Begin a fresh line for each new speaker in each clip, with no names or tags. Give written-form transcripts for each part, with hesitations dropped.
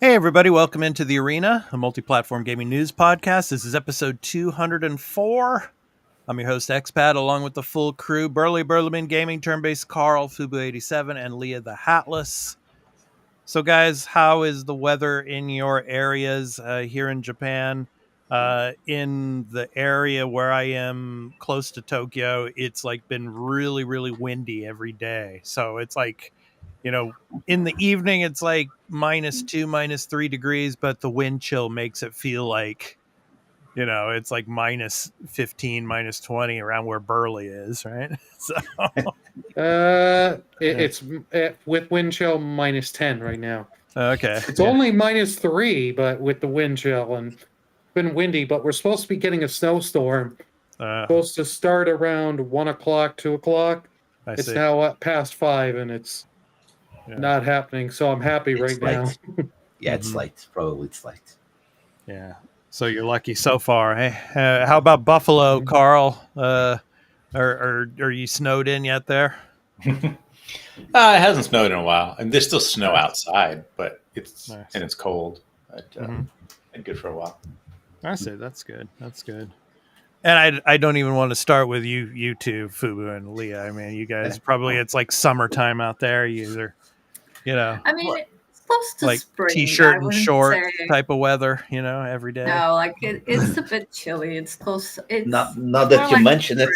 Hey, everybody, welcome into The Arena, a multi-platform gaming news podcast. This is episode 204. I'm your host, Expat, along with the full crew, Burley Burleman Gaming, Turn-Based Carl, Fubu87, and Leah the Hatless. So, guys, how is the weather in your areas here in Japan? In the area where I am close to Tokyo, it's like been really, really windy every day. So it's like, in the evening, it's like -2, -3 degrees, but the wind chill makes it feel like, it's like -15, -20 around where Burley is, right? So,
It's with wind chill -10 right now.
okay.
It's only -3, but with the wind chill and been windy. But we're supposed to be getting a snowstorm. Supposed to start around 1 o'clock, 2 o'clock. It's now up past 5, and it's not happening. So I'm happy right now.
Yeah, it's late. Probably it's late.
Yeah. So you're lucky so far. Hey, how about Buffalo, Carl? Are you snowed in yet there?
It hasn't snowed in a while, and there's still snow outside, but it's
Nice.
and it's cold. But, and good for a while.
I see. That's good. That's good. And I don't even want to start with you two, Fubu and Leah. I mean, you guys probably it's like summertime out there. You're,
I mean, it's close to
like
spring.
t-shirt and short type of weather, every day.
No, like it's a bit chilly. It's close. It's
Not that you mention it.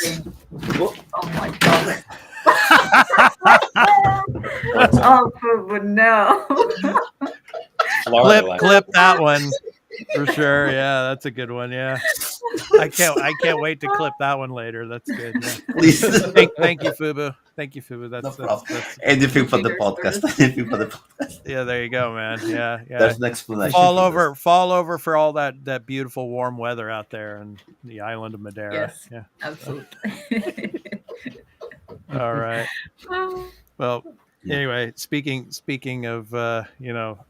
Oh my god. Oh, but no.
Clip that one for sure. Yeah, that's a good one. Yeah, I can't wait to clip that one later. That's good. Yeah.
Please.
Thank you, Fubu. Thank you, Fubu. That's
anything for the podcast. Anything for the podcast.
Yeah, there you go, man. Yeah.
There's an explanation.
Fall over for all that beautiful warm weather out there in the island of Madeira.
Yes,
yeah,
absolutely.
All right. Well, anyway, speaking of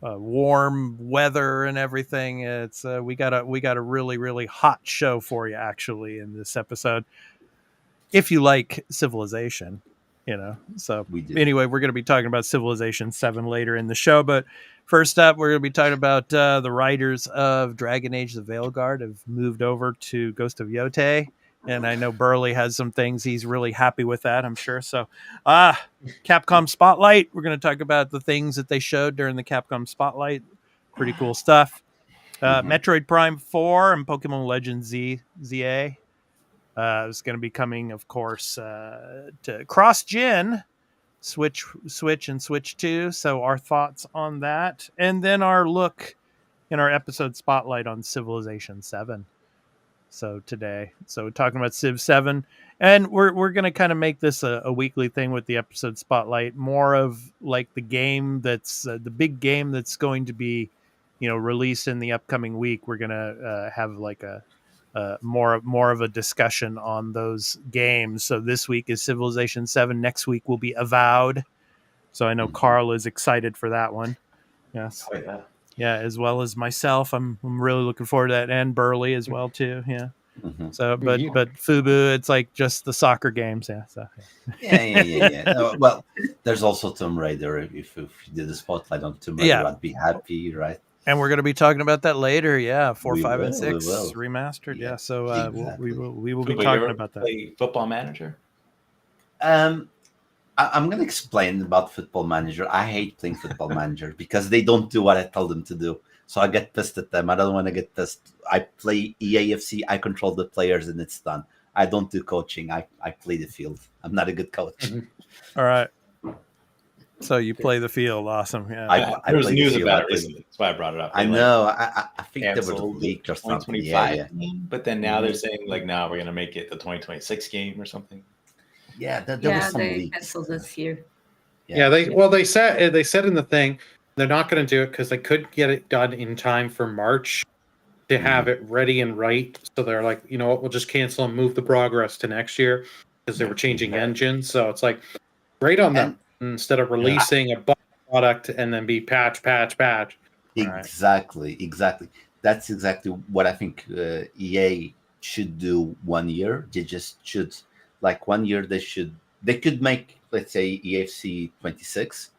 warm weather and everything, it's we got a really, really hot show for you actually in this episode. If you like Civilization, so anyway, we're going to be talking about Civilization 7 later in the show, but first up, we're going to be talking about the writers of Dragon Age: The Veilguard have moved over to Ghost of Yotei. And I know Burley has some things he's really happy with that, I'm sure. So, Capcom Spotlight. We're going to talk about the things that they showed during the Capcom Spotlight. Pretty cool stuff. Metroid Prime 4 and Pokemon Legends ZA. It's going to be coming, of course, to cross-gen, Switch and Switch 2. So our thoughts on that. And then our look in our episode Spotlight on Civilization 7. So today, talking about Civ 7, and we're going to kind of make this a weekly thing with the episode Spotlight, more of like the game that's the big game that's going to be, released in the upcoming week. We're going to have like a more of a discussion on those games. So this week is Civilization 7. Next week will be Avowed. So I know Carl is excited for that one. Yes.
Oh, yeah.
Yeah, as well as myself, I'm really looking forward to that, and Burley as well too. Yeah. So, but Fubu, it's like just the soccer games. Yeah. So.
Yeah. No, well, there's also Tomb Raider. If you did a spotlight on Tomb Raider, I'd be happy, right?
And we're going to be talking about that later. Yeah, 4, 5, and 6
will.
remastered. Yeah. So
exactly.
we will be talking about that.
Play Football Manager.
I'm going to explain about Football Manager. I hate playing Football Manager because they don't do what I tell them to do. So I get pissed at them. I don't want to get pissed. I play EAFC. I control the players and it's done. I don't do coaching. I play the field. I'm not a good coach.
All right. So you play the field. Awesome. Yeah.
I there was news about it recently. That's why I brought it up.
I know. I think there was a leak or something. Yeah.
But then now they're saying like, no, we're going to make it the 2026 game or something.
Yeah, there was some
they
leaks.
canceled this year.
They said in the thing they're not going to do it because they could get it done in time for March to have it ready and right. So they're like, you know what, we'll just cancel and move the progress to next year because they were changing engines. So it's like great on them instead of releasing a product and then be patch.
Exactly. That's exactly what I think EA should do 1 year. They just should. Like 1 year, they could make, let's say, EFC 26,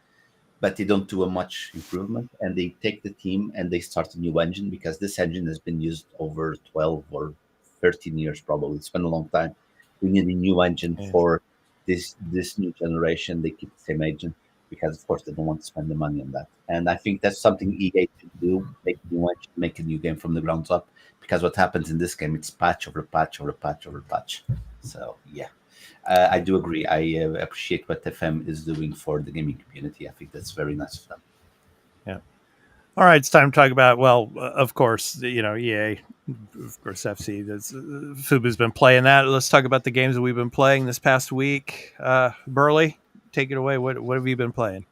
but they don't do a much improvement, and they take the team and they start a new engine, because this engine has been used over 12 or 13 years probably. It's been a long time. We need a new engine for this new generation. They keep the same engine because, of course, they don't want to spend the money on that. And I think that's something EA should do: make a new engine, make a new game from the ground up. Because what happens in this game, it's patch over patch over patch over patch. So yeah. I do agree. I appreciate what FM is doing for the gaming community. I think that's very nice of them.
Yeah. All right, it's time to talk about, well, of course, EA, of course, FC. Fubu's been playing that. Let's talk about the games that we've been playing this past week. Burley, take it away. What have you been playing?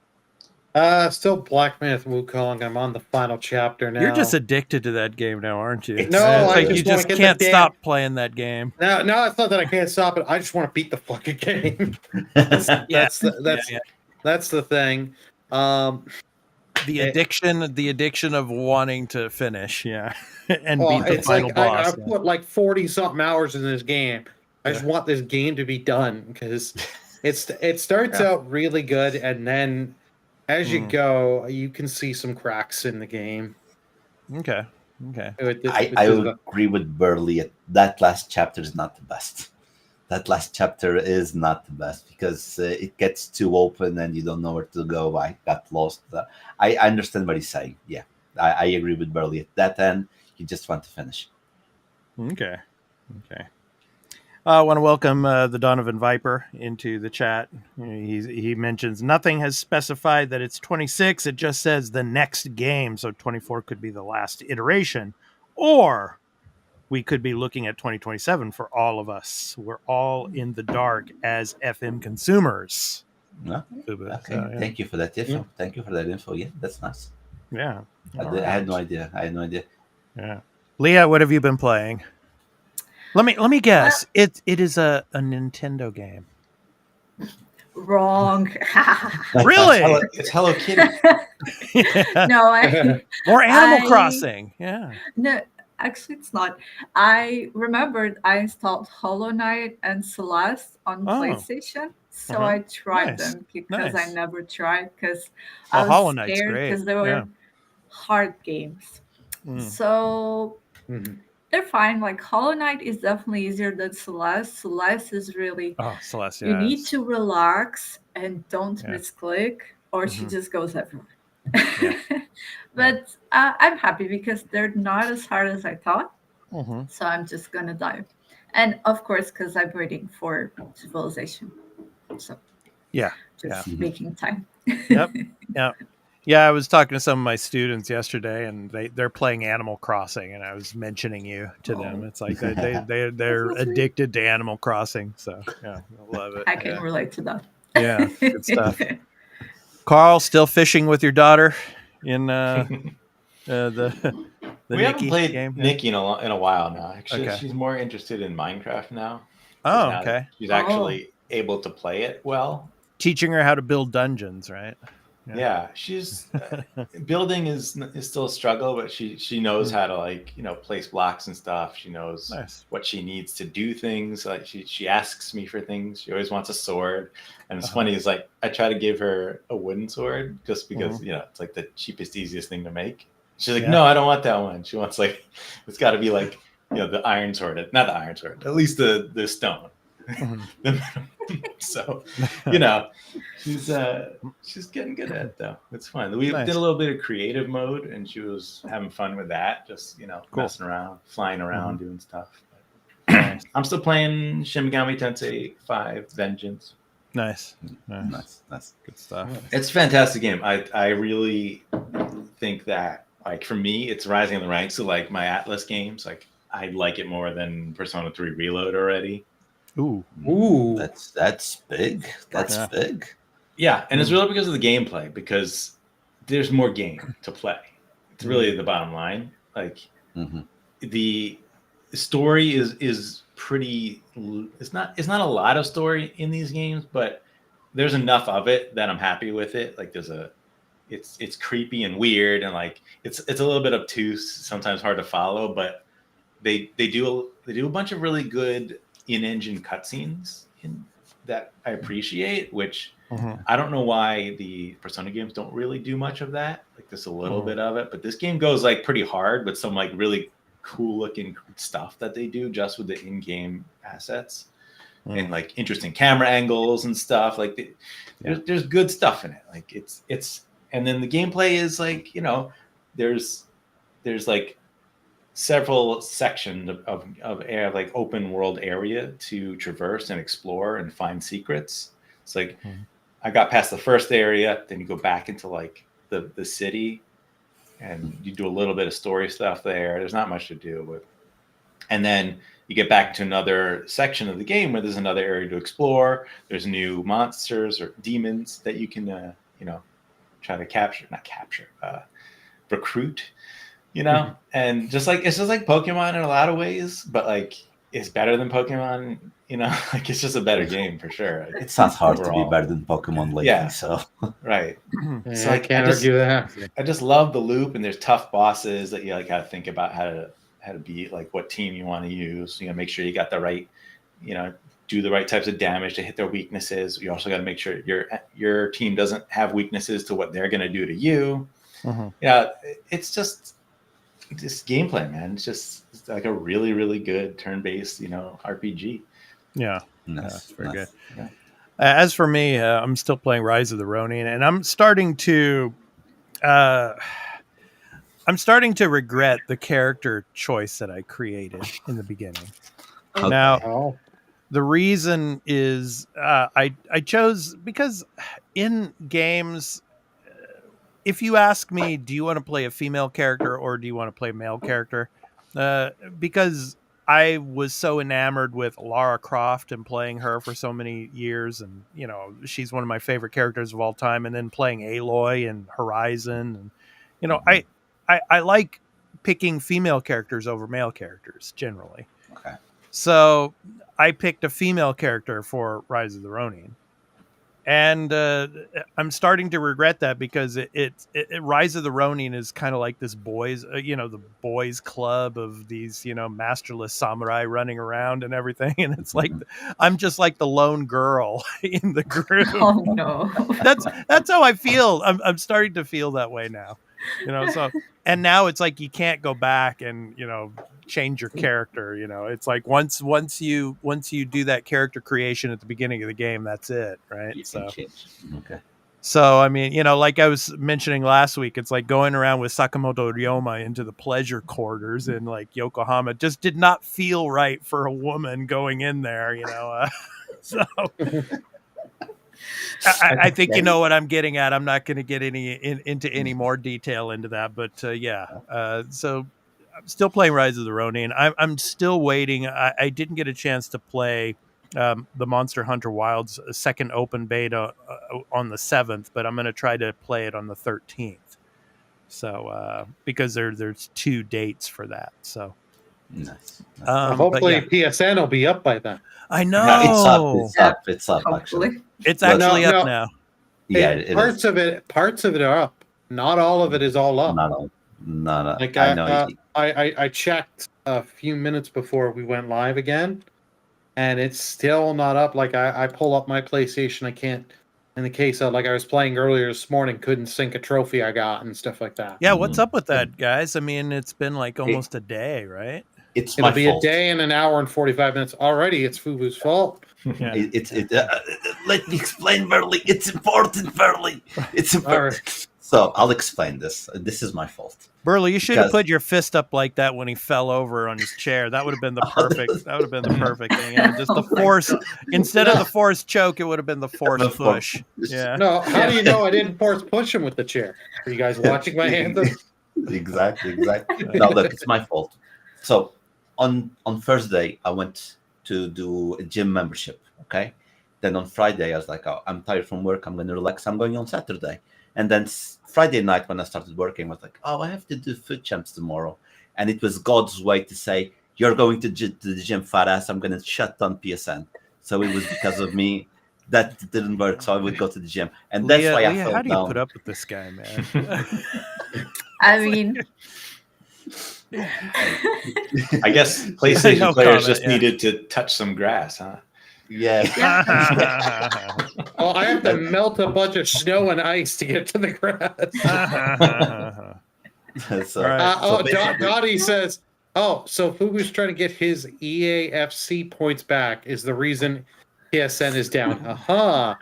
Still Black Myth Wukong. I'm on the final chapter now.
You're just addicted to that game now, aren't you?
No, I
you just can't stop playing that game.
No, it's not that I can't stop it. I just want to beat the fucking game. That's the thing.
The addiction of wanting to finish, and beat the final boss.
I put like 40 something hours in this game. I just want this game to be done, because it starts out really good, and then as you go, you can see some cracks in the game.
Okay.
I agree with Burley. That last chapter is not the best. That last chapter is not the best, because it gets too open and you don't know where to go. I got lost. I understand what he's saying. Yeah, I agree with Burley. At that end, you just want to finish.
Okay. I want to welcome the Donovan Viper into the chat. He mentions nothing has specified that it's 26. It just says the next game. So 24 could be the last iteration, or we could be looking at 2027 for all of us. We're all in the dark as FM consumers.
Okay. Thank you for that info. Thank you for that info. Yeah, that's nice.
Yeah.
I had no idea.
Yeah. Leah, what have you been playing? Let me guess. It is a Nintendo game.
Wrong.
Really?
It's Hello Kitty.
No,
more Animal Crossing. Yeah.
No, actually, it's not. I remembered I installed Hollow Knight and Celeste on PlayStation, so I tried them, because I never tried, because I was scared, because they were hard games. So they're fine. Like, Hollow Knight is definitely easier than Celeste. Celeste is really
Celeste.
You need to relax and don't misclick, or she just goes everywhere. But I'm happy, because they're not as hard as I thought. So I'm just gonna dive, and of course, because I'm waiting for Civilization. So making time.
Yeah, I was talking to some of my students yesterday, and they're playing Animal Crossing, and I was mentioning you to them. It's like they're addicted to Animal Crossing. So I love it.
I can relate to that.
Yeah, good stuff. Carl, still fishing with your daughter in the
we
Nikki
haven't played
game?
Nikki in a while now. Actually, she's more interested in Minecraft now.
Oh, okay.
She's actually able to play it well.
Teaching her how to build dungeons, right?
Yeah, she's building is still a struggle, but she knows how to place blocks and stuff. She knows what she needs to do things. Like she asks me for things. She always wants a sword, and it's funny. It's like I try to give her a wooden sword just because it's like the cheapest, easiest thing to make. She's like, no, I don't want that one. She wants it's got to be the iron sword, not the iron sword, at least the stone. So she's getting good at it, though. It's fun. We did a little bit of creative mode, and she was having fun with that, just messing around, flying around, doing stuff. I'm still playing Shin Megami Tensei 5 Vengeance.
Nice.
Good stuff.
It's a fantastic game. I really think that for me, it's rising in the ranks of my Atlas games. I like it more than Persona 3 Reload already.
Ooh,
that's big. That's big.
Yeah, and it's really because of the gameplay, because there's more game to play. It's really the bottom line. The story is pretty. It's not a lot of story in these games, but there's enough of it that I'm happy with it. It's creepy and weird, and it's a little bit obtuse, sometimes hard to follow, but they do a bunch of really good in-engine cutscenes that I appreciate, which I don't know why the Persona games don't really do much of that, like just a little bit of it. But this game goes like pretty hard with some like really cool looking stuff that they do just with the in-game assets and like interesting camera angles and stuff. Like there's good stuff in it. Like it's and then the gameplay is like, you know, there's like several sections of like open world area to traverse and explore and find secrets. It's like I got past the first area, then you go back into like the city and you do a little bit of story stuff there. There's not much to do with, and then you get back to another section of the game where there's another area to explore. There's new monsters or demons that you can you know, try to recruit, you know. And just like it's just like Pokemon in a lot of ways, but like it's better than Pokemon, you know. Like it's just a better game for sure.
It sounds hard overall to be better than Pokemon lately, so
right.
Yeah, so I can't argue that.
I just love the loop, and there's tough bosses that you like gotta think about how to beat, like what team you want to use. You know, make sure you got the right, you know, do the right types of damage to hit their weaknesses. You also got to make sure your team doesn't have weaknesses to what they're gonna do to you. Yeah, it's just this gameplay, man. It's like a really, really good turn-based, you know, RPG.
Yeah,
nice,
very good. Yeah. As for me, I'm still playing Rise of the Ronin, and I'm starting to regret the character choice that I created in the beginning.
Okay.
Now, the reason is I chose because in games, if you ask me, do you want to play a female character or do you want to play a male character? Because I was so enamored with Lara Croft and playing her for so many years, and you know, she's one of my favorite characters of all time. And then playing Aloy and Horizon, and you know, I like picking female characters over male characters generally.
Okay.
So I picked a female character for Rise of the Ronin. And I'm starting to regret that because it Rise of the Ronin is kind of like this boys, you know, the boys club of these, you know, masterless samurai running around and everything. And it's like, I'm just like the lone girl in the group.
Oh no.
That's how I feel. I'm starting to feel that way now, you know, so, and now it's like, you can't go back and, you know, change your character. You know, it's like once you do that character creation at the beginning of the game, that's it, right?
Okay.
So I mean, you know, like I was mentioning last week, it's like going around with Sakamoto Ryoma into the pleasure quarters in like Yokohama just did not feel right for a woman going in there, you know. So I think you know what I'm getting at. I'm not going to get into any more detail into that, but so I'm still playing Rise of the Ronin. I'm still waiting. I didn't get a chance to play the Monster Hunter Wilds second open beta on the 7th, but I'm going to try to play it on the 13th. So because there's 2 dates for that. So
nice.
Hopefully PSN will be up by then.
I know.
Yeah, it's up. Actually,
it's actually up now.
Yeah,
parts of it are up. Not all of it is all up.
Not all. No.
Like
I know.
I checked a few minutes before we went live again, and it's still not up. Like I pull up my PlayStation, I can't. In the case of like I was playing earlier this morning, couldn't sync a trophy I got and stuff like that.
Yeah, what's up with that, guys? I mean, it's been like almost a day, right?
It'll be a day and an hour and 45 minutes already. It's Fubu's fault.
Yeah.
Let me explain, Burley. It's important, Burley. It's important. Right. So I'll explain this. This is my fault.
Burley, you should have put your fist up like that when he fell over on his chair. That would have been the perfect. That would have been the perfect thing. Yeah, just the force instead of the forced choke, it would have been the forced push. Yeah.
No, how do you know I didn't force push him with the chair? Are you guys watching my hands?
Exactly. No, look, it's my fault. So on Thursday, I went to do a gym membership. Okay. Then on Friday, I was like, oh, I'm tired from work. I'm going to relax. I'm going on Saturday. And then Friday night when I started working, I was like, oh, I have to do food champs tomorrow. And it was God's way to say, you're going to the gym, fat ass. I'm going to shut down PSN. So it was because of me. That didn't work. So I would go to the gym. And that's why I fell
how do you
down.
put up with this guy, man?
I mean...
I guess PlayStation players needed to touch some grass, huh?
Yes.
Oh, I have to melt a bunch of snow and ice to get to the grass. Dottie says, "Oh, so Fugu's trying to get his EAFC points back is the reason PSN is down." Aha!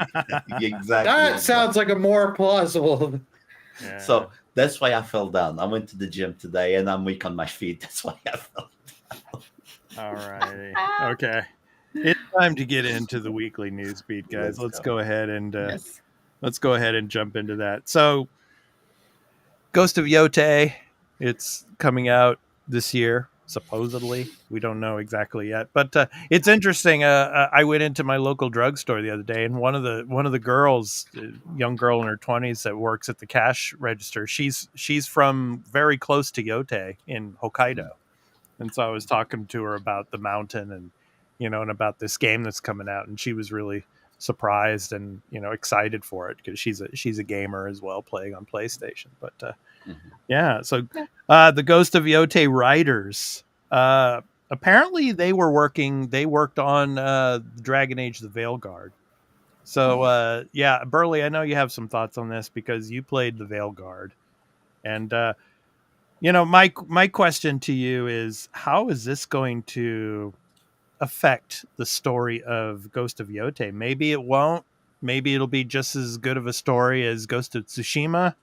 Exactly.
That sounds like a more plausible.
Yeah. So that's why I fell down. I went to the gym today, and I'm weak on my feet. That's why I fell down.
All righty. Okay. It's time to get into the weekly news beat, guys. Let's go ahead and jump into that. So, Ghost of Yotei, it's coming out this year, supposedly. We don't know exactly yet, but it's interesting. I went into my local drugstore the other day, and one of the girls, young girl in her 20s that works at the cash register, she's from very close to Yotei in Hokkaido. And so I was talking to her about the mountain and, and about this game that's coming out. And she was really surprised and, excited for it because she's a gamer as well, playing on PlayStation. But yeah, so the Ghost of Yotei writers, apparently they worked on Dragon Age the Veilguard. So yeah, Burley, I know you have some thoughts on this because you played the Veilguard. And my question to you is, how is this going to affect the story of Ghost of Yotei? Maybe it won't. Maybe it'll be just as good of a story as Ghost of Tsushima.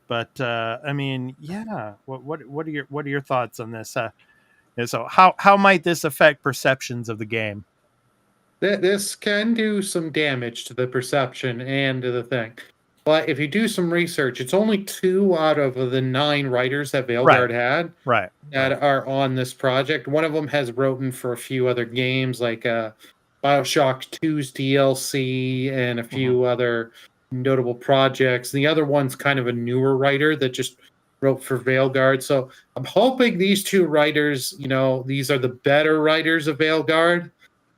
But I mean, yeah. What are your thoughts on this? So how might this affect perceptions of the game?
This can do some damage to the perception and to the thing. But if you do some research, it's only 2 out of the 9 writers that VEILGUARD had that are on this project. One of them has written for a few other games, like Bioshock 2's DLC and a few other notable projects. The other one's kind of a newer writer that just wrote for VEILGUARD. So I'm hoping these 2 writers, these are the better writers of VEILGUARD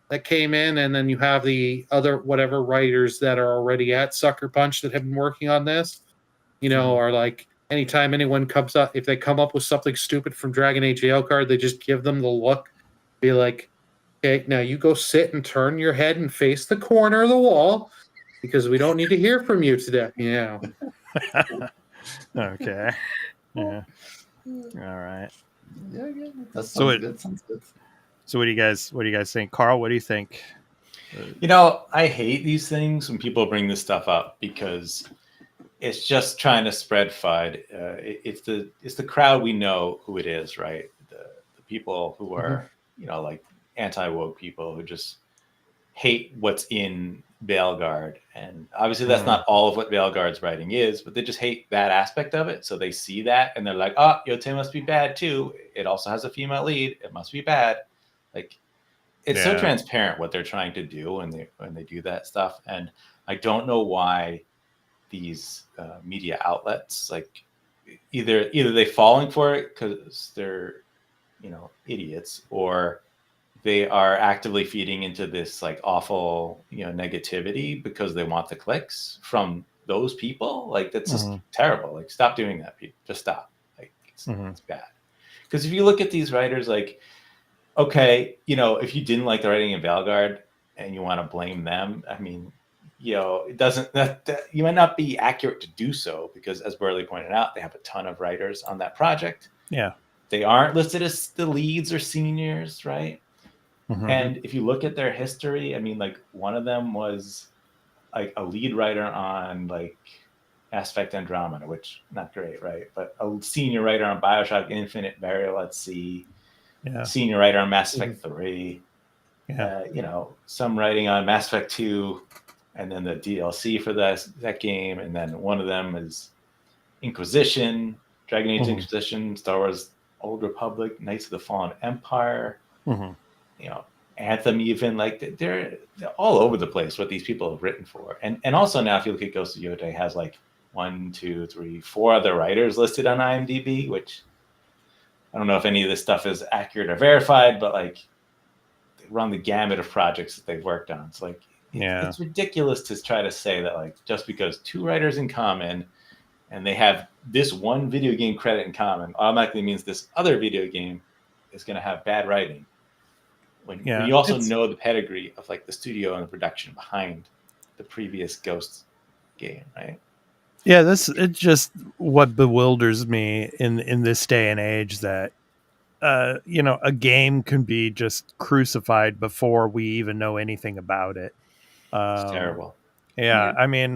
that came in, and then you have the other whatever writers that are already at Sucker Punch that have been working on this, are like, anytime anyone comes up, if they come up with something stupid from Dragon Age VEILGUARD, they just give them the look, be like, okay, now you go sit and turn your head and face the corner of the wall because we don't need to hear from you today. Yeah.
Okay. Yeah. All right.
Yeah. That sounds good.
So what do you guys think? Carl, what do you think?
I hate these things when people bring this stuff up because it's just trying to spread FUD. It's the crowd, we know who it is, right? The people who are, like anti-woke people who just hate what's in VEILGUARD. And obviously that's not all of what VEILGUARD's writing is, but they just hate that aspect of it. So they see that and they're like, oh, Yotei must be bad too. It also has a female lead. It must be bad. Like, it's so transparent what they're trying to do when they do that stuff. And I don't know why these media outlets, like, either they falling for it because they're, idiots, or they are actively feeding into this like awful, negativity because they want the clicks from those people. Like, that's just terrible. Like, stop doing that, people. Just stop. Like, it's bad. Because if you look at these writers, like, okay, if you didn't like the writing in VEILGUARD and you want to blame them, I mean, it doesn't, that you might not be accurate to do so because, as Burley pointed out, they have a ton of writers on that project.
Yeah.
They aren't listed as the leads or seniors, right? And if you look at their history, I mean, like, one of them was like a lead writer on like Mass Effect Andromeda, which not great, right? But a senior writer on Bioshock Infinite, Burial at Sea. Yeah. Senior writer on Mass Effect 3, some writing on Mass Effect 2, and then the DLC for that game, and then one of them is Inquisition, Dragon Age Inquisition, Star Wars Old Republic, Knights of the Fallen Empire, Anthem, even. Like, they're all over the place what these people have written for. And also now, if you look at Ghost of Yotei, has like 1, 2, 3, 4 other writers listed on IMDb, which I don't know if any of this stuff is accurate or verified, but like, they run the gamut of projects that they've worked on. It's like, it's ridiculous to try to say that, like, just because 2 writers in common and they have this one video game credit in common automatically means this other video game is going to have bad writing. when you also know the pedigree of like the studio and the production behind the previous Ghost game, right?
Yeah, it's just what bewilders me in this day and age that a game can be just crucified before we even know anything about it.
It's terrible.
Yeah, I mean,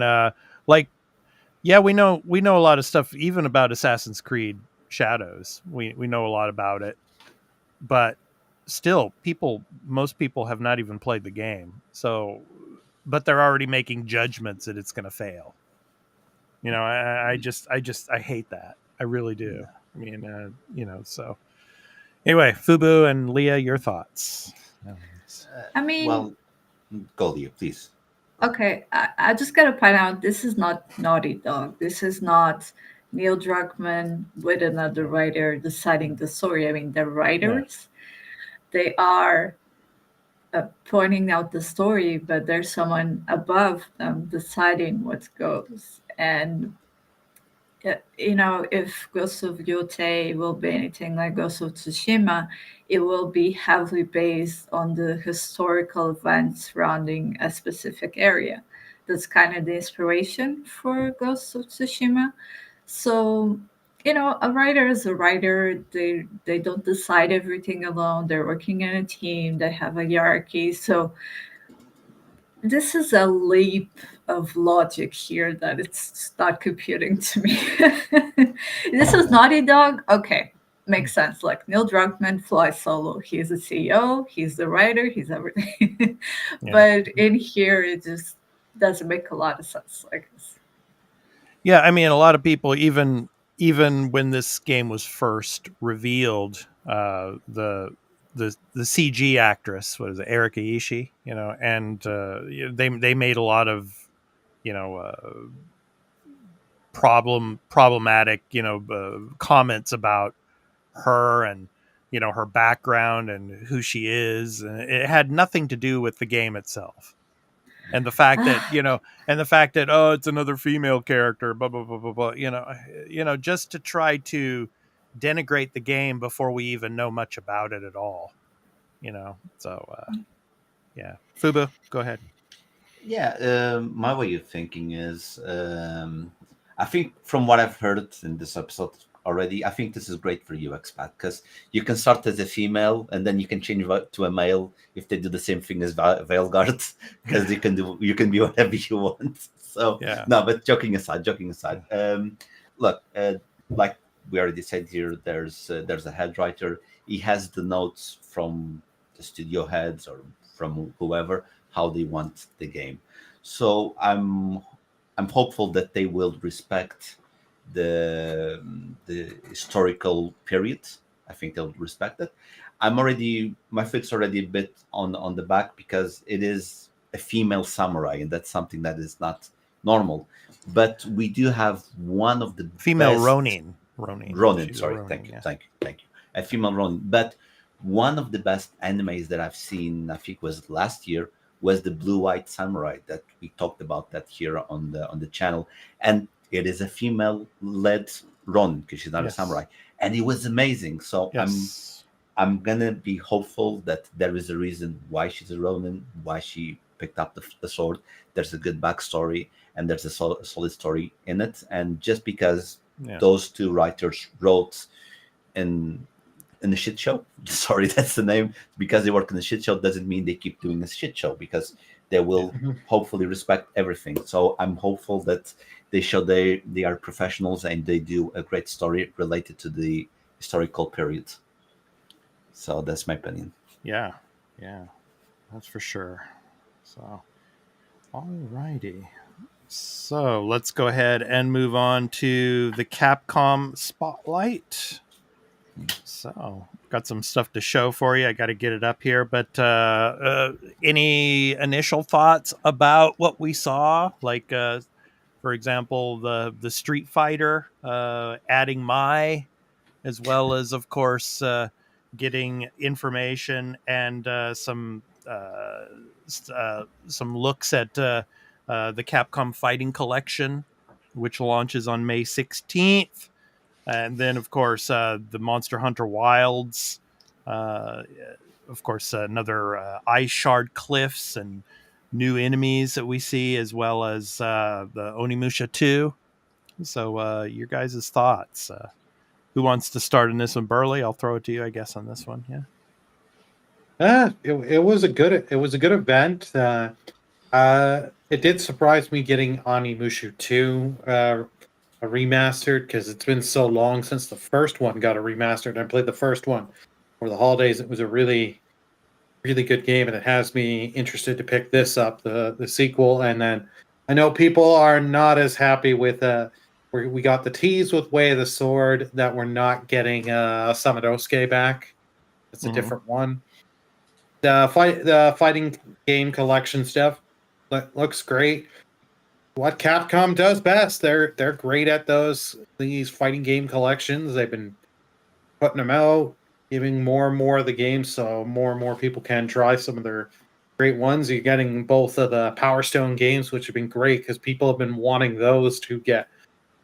like, yeah, we know a lot of stuff, even about Assassin's Creed Shadows. We know a lot about it, but still, most people have not even played the game. So, but they're already making judgments that it's going to fail. I hate that. I really do. I mean, so anyway, Fubu and Leah, your thoughts.
I mean,
well, go Leah, please.
Okay, I just gotta point out this is not Naughty Dog. This is not Neil Druckmann with another writer deciding the story. I mean, the writers, they are pointing out the story, but there's someone above them deciding what goes. And if Ghost of Yotei will be anything like Ghost of Tsushima, it will be heavily based on the historical events surrounding a specific area. That's kind of the inspiration for Ghost of Tsushima. So, a writer is a writer. They don't decide everything alone. They're working in a team. They have a hierarchy. So this is a leap of logic here that it's not computing to me. This is Naughty Dog. Okay, makes sense. Like Neil Druckmann flies solo. He's a CEO. He's the writer. He's everything. But in here, it just doesn't make a lot of sense. I guess.
Yeah, I mean, a lot of people, even when this game was first revealed, the CG actress, what is it, Erika Ishii, and they made a lot of problematic comments about her and her background and who she is, and it had nothing to do with the game itself. And the fact that oh, it's another female character, blah blah blah blah blah, just to try to denigrate the game before we even know much about it at all, So, yeah, Fubu, go ahead.
Yeah, my way of thinking is, I think from what I've heard in this episode already, I think this is great for you, expat, because you can start as a female and then you can change to a male if they do the same thing as VEILGUARD, because you can be whatever you want. So no, but joking aside, look, like we already said here, there's a head writer. He has the notes from the studio heads or from whoever how they want the game. So I'm hopeful that they will respect the historical period. I think they'll respect it. My foot's already a bit on the back because it is a female samurai, and that's something that is not normal. But we do have one of the
female
best...
Ronin.
Sorry, thank you. A female Ronin, but one of the best animes that I've seen, I think was last year, was the Blue-White Samurai that we talked about that here on the channel, and it is a female-led Ronin because she's not a samurai, and it was amazing. So I'm gonna be hopeful that there is a reason why she's a Ronin, why she picked up the sword. There's a good backstory, and there's a solid story in it. And just because those two writers wrote in the shit show, sorry, that's the name, because they work in the shit show doesn't mean they keep doing a shit show, because they will hopefully respect everything. So I'm hopeful that they show they are professionals and they do a great story related to the historical period. So that's my opinion.
Yeah, that's for sure. So, alrighty. So let's go ahead and move on to the Capcom Spotlight. So, got some stuff to show for you. I got to get it up here. But any initial thoughts about what we saw? Like, for example, the Street Fighter adding Mai, as well as, of course, getting information and some looks at the Capcom Fighting Collection, which launches on May 16th. And then, of course, the Monster Hunter Wilds of course, another ice shard cliffs and new enemies that we see, as well as the Onimusha 2. So your guys' thoughts. Who wants to start in this one? Burley, I'll throw it to you, I guess, on this one. Yeah.
It was a good event. It did surprise me getting Onimusha 2 remastered, because it's been so long since the first one got a remastered. I played the first one over the holidays. It was a really good game, and it has me interested to pick this up, the sequel. And then I know people are not as happy with we got the tease with Way of the Sword, that we're not getting Samanosuke back. It's a different one. The fighting game collection stuff looks great. What Capcom does best, they're great at these fighting game collections. They've been putting them out, giving more and more of the games, so more and more people can try some of their great ones. You're getting both of the Power Stone games, which have been great because people have been wanting those to get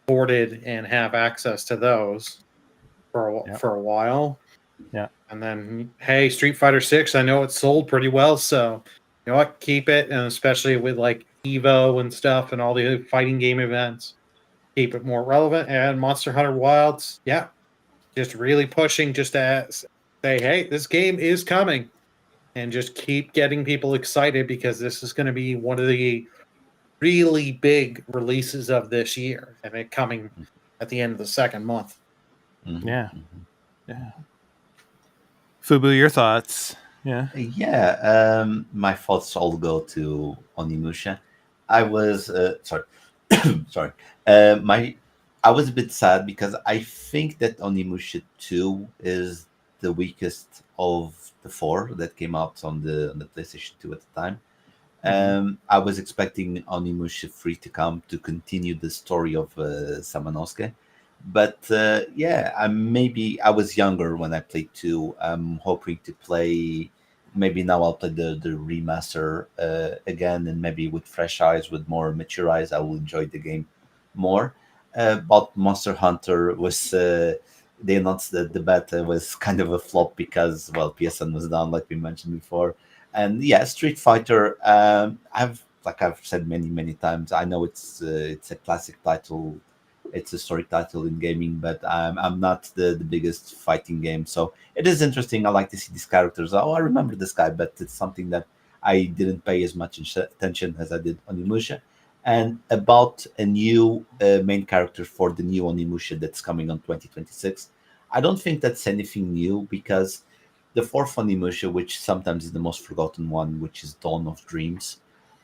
ported and have access to those for a while.
Yeah.
And then, hey, Street Fighter 6, I know it sold pretty well, so you know what, keep it. And especially with like Evo and stuff and all the fighting game events, keep it more relevant. And Monster Hunter Wilds, yeah, just really pushing just to say, hey, this game is coming, and just keep getting people excited, because this is going to be one of the really big releases of this year, and it coming at the end of the second month.
Yeah. Fubu, your thoughts?
Yeah. My thoughts all go to Onimusha. I was sorry. Sorry. I was a bit sad because I think that Onimusha 2 is the weakest of the 4 that came out on the PlayStation 2 at the time. I was expecting Onimusha 3 to come to continue the story of Samanosuke. But maybe I was younger when I played 2. I'm hoping to play. Maybe now I'll play the remaster again, and maybe with fresh eyes, with more mature eyes, I will enjoy the game more. But Monster Hunter was. They announced that the beta was kind of a flop because, well, PSN was down, like we mentioned before. And yeah, Street Fighter. I've said many times. I know it's a classic title. It's a story title in gaming, but I'm not the biggest fighting game. So it is interesting. I like to see these characters. Oh, I remember this guy, but it's something that I didn't pay as much attention as I did on Onimusha. And about a new main character for the new Onimusha that's coming on 2026. I don't think that's anything new, because the fourth Onimusha, which sometimes is the most forgotten one, which is Dawn of Dreams,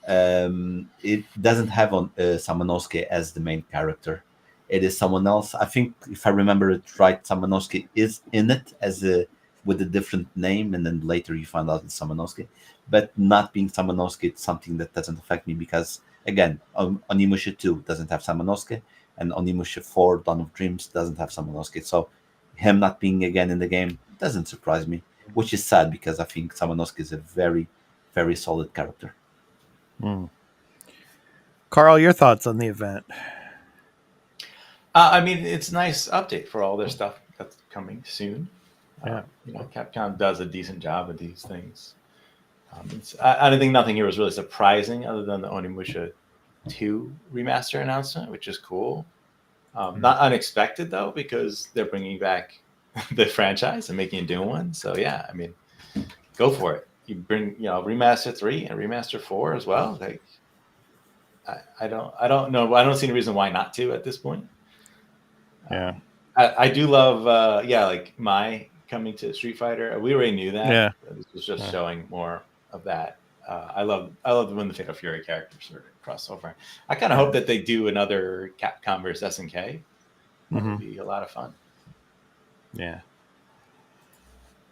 it doesn't have Samanosuke as the main character. It is someone else. I think, if I remember it right, Samanosuke is in it with a different name, and then later you find out it's Samanosuke. But not being Samanosuke, it's something that doesn't affect me, because again, Onimusha 2 doesn't have Samanosuke, and Onimusha 4 Dawn of Dreams doesn't have Samanosuke. So him not being again in the game doesn't surprise me, which is sad, because I think Samanosuke is a very, very solid character.
Carl, your thoughts on the event?
I mean, it's a nice update for all their stuff that's coming soon. Capcom does a decent job of these things. I don't think nothing here was really surprising, other than the Onimusha 2 remaster announcement, which is cool. Not unexpected though, because they're bringing back the franchise and making a new one. So yeah, I mean, go for it. You bring remaster 3 and remaster 4 as well. Like, I don't know. I don't see any reason why not to at this point.
Yeah.
I do love, like my coming to Street Fighter. We already knew that.
Yeah.
This was just showing more of that. I love when the Fatal Fury characters are crossover. I kind of hope that they do another Capcom versus SNK. That would be a lot of fun.
Yeah.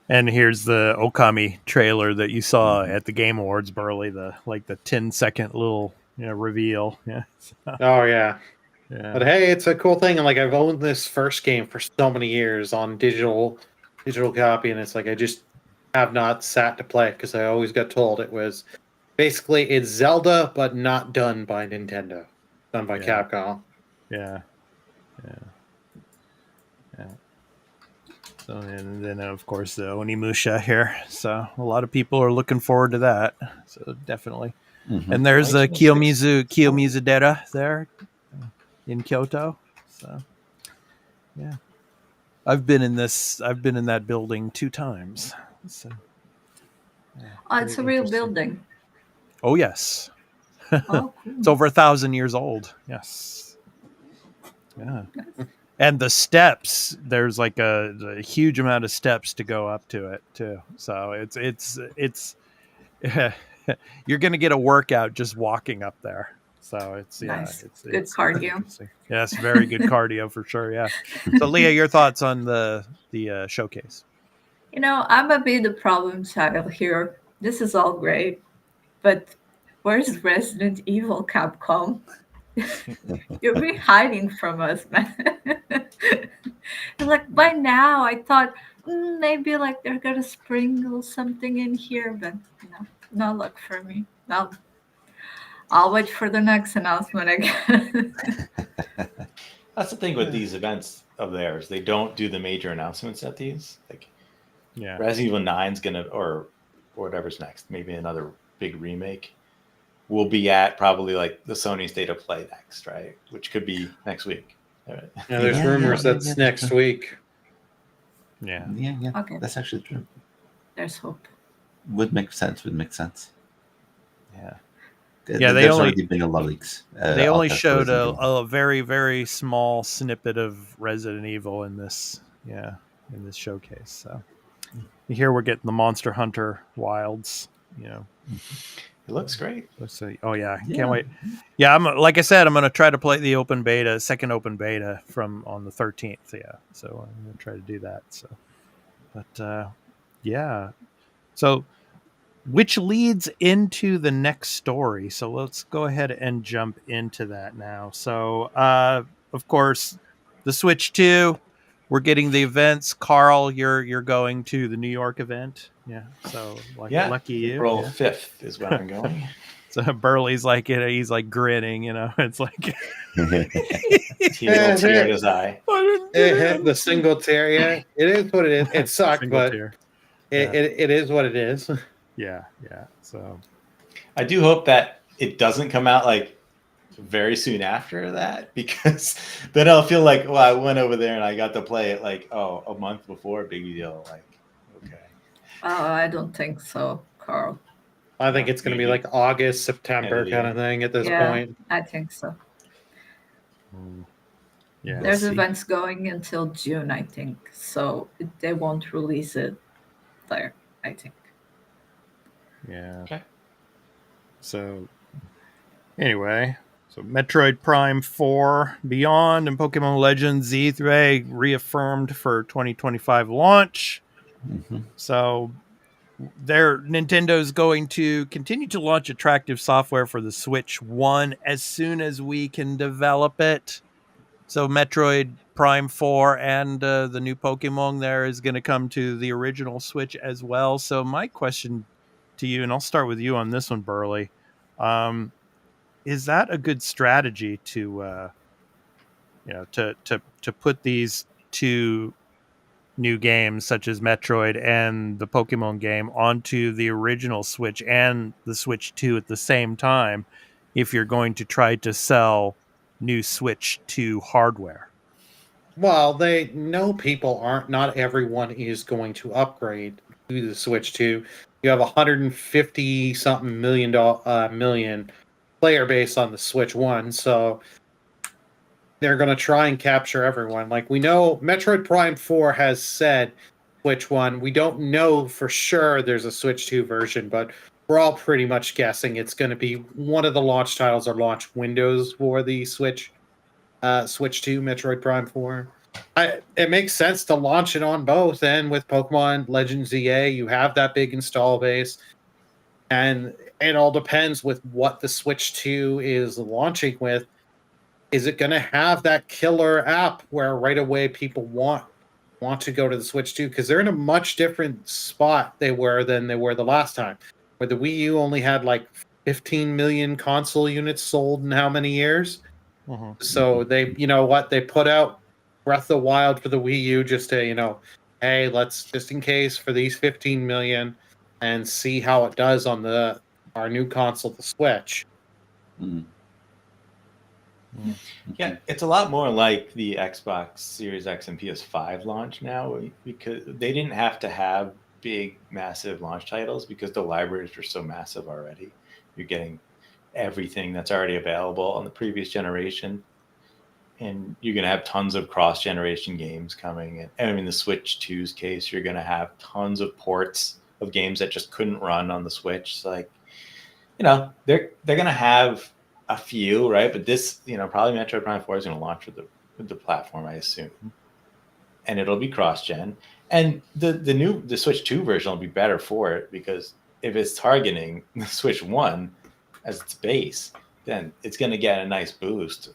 And here's the Okami trailer that you saw at the Game Awards, Burley. The 10-second little reveal. Yeah.
Oh yeah.
Yeah.
But hey, it's a cool thing. And like, I've owned this first game for so many years on digital copy, and it's like I just have not sat to play it, because I always got told it was basically it's Zelda but not done by Nintendo, done by Capcom.
Yeah. So, and then of course the Onimusha here. So a lot of people are looking forward to that. So definitely. Mm-hmm. And there's the Kiyomizu Dera there in Kyoto. So yeah, I've been in that building 2 times. So
yeah, it's a real building.
Oh yes. Oh, cool. It's over 1,000 years old. Yes. Yeah. And the steps, there's like a huge amount of steps to go up to it too. So it's you're going to get a workout just walking up there. So it's
nice.
It's
good cardio.
Yes, very good cardio for sure. Yeah. So Leah, your thoughts on the showcase?
I'm a bit the problem child here. This is all great, but where's Resident Evil, Capcom? You've been hiding from us, man. Like by now, I thought maybe like they're gonna sprinkle something in here, but no luck for me. No, I'll wait for the next announcement again.
That's the thing with these events of theirs; they don't do the major announcements at these. Like, Resident Evil 9's gonna, or whatever's next, maybe another big remake. Will be at probably like the Sony State of Play next, right? Which could be next week.
Yeah, there's rumors that's next week.
Yeah.
Okay. That's actually true.
There's hope.
Would make sense.
Yeah.
There's already been a lot of leaks.
They only showed a very, very small snippet of Resident Evil in this showcase. So here we're getting the Monster Hunter Wilds,
It looks great.
Let's see. Oh yeah, can't wait. Yeah, like I said, I'm gonna try to play the second open beta on the 13th. Yeah, so I'm gonna try to do that. So, but yeah, so which leads into the next story. So let's go ahead and jump into that now. So, of course, the Switch 2. We're getting the events. Carl, you're going to the New York event. Yeah. So lucky you.
April 5th is when I'm going.
So Burley's like he's like grinning, It's like
tear in his eye.
It hit the single tear, yeah. It is what it is. It sucked, but it is what it is.
Yeah. So
I do hope that it doesn't come out like very soon after that, because then I'll feel like, well, I went over there and I got to play it like a month before, big deal. Like, okay.
I don't think so, Carl.
I think it's going to be like August, September kind of thing at this point.
I think so.
Yeah.
There's events going until June, I think, so they won't release it there, I think.
Yeah.
Okay.
So anyway. So Metroid Prime 4 Beyond and Pokemon Legends Z3 reaffirmed for 2025 launch.
Mm-hmm.
So Nintendo's going to continue to launch attractive software for the Switch 1 as soon as we can develop it. So Metroid Prime 4 and the new Pokemon there is going to come to the original Switch as well. So my question to you, and I'll start with you on this one, Burley. Is that a good strategy to put these 2 new games such as Metroid and the Pokemon game onto the original Switch and the Switch 2 at the same time if you're going to try to sell new Switch 2 hardware?
Well, they know not everyone is going to upgrade to the Switch 2. You have 150 something million player base on the Switch 1, so they're going to try and capture everyone. Like, we know Metroid Prime 4 has said Switch 1. We don't know for sure there's a Switch 2 version, but we're all pretty much guessing it's going to be one of the launch titles or launch windows for the Switch 2 Metroid Prime 4. It makes sense to launch it on both, and with Pokemon Legends ZA, you have that big install base. And it all depends with what the Switch 2 is launching with. Is it going to have that killer app where right away people want to go to the Switch 2? Because they're in a much different spot than they were the last time, where the Wii U only had like 15 million console units sold in how many years?
Mm-hmm.
So they put out Breath of the Wild for the Wii U just to, hey, let's just in case for these 15 million and see how it does on our new console, the Switch.
Yeah, it's a lot more like the Xbox Series X and PS5 launch now, because they didn't have to have big, massive launch titles because the libraries are so massive already. You're getting everything that's already available on the previous generation, and you're going to have tons of cross-generation games coming. And I mean, the Switch 2's case, you're going to have tons of ports of games that just couldn't run on the Switch. So like, they're going to have a few, right? But this, probably Metroid Prime 4 is going to launch with the platform, I assume, and it'll be cross-gen. And the Switch 2 version will be better for it, because if it's targeting the Switch 1 as its base, then it's going to get a nice boost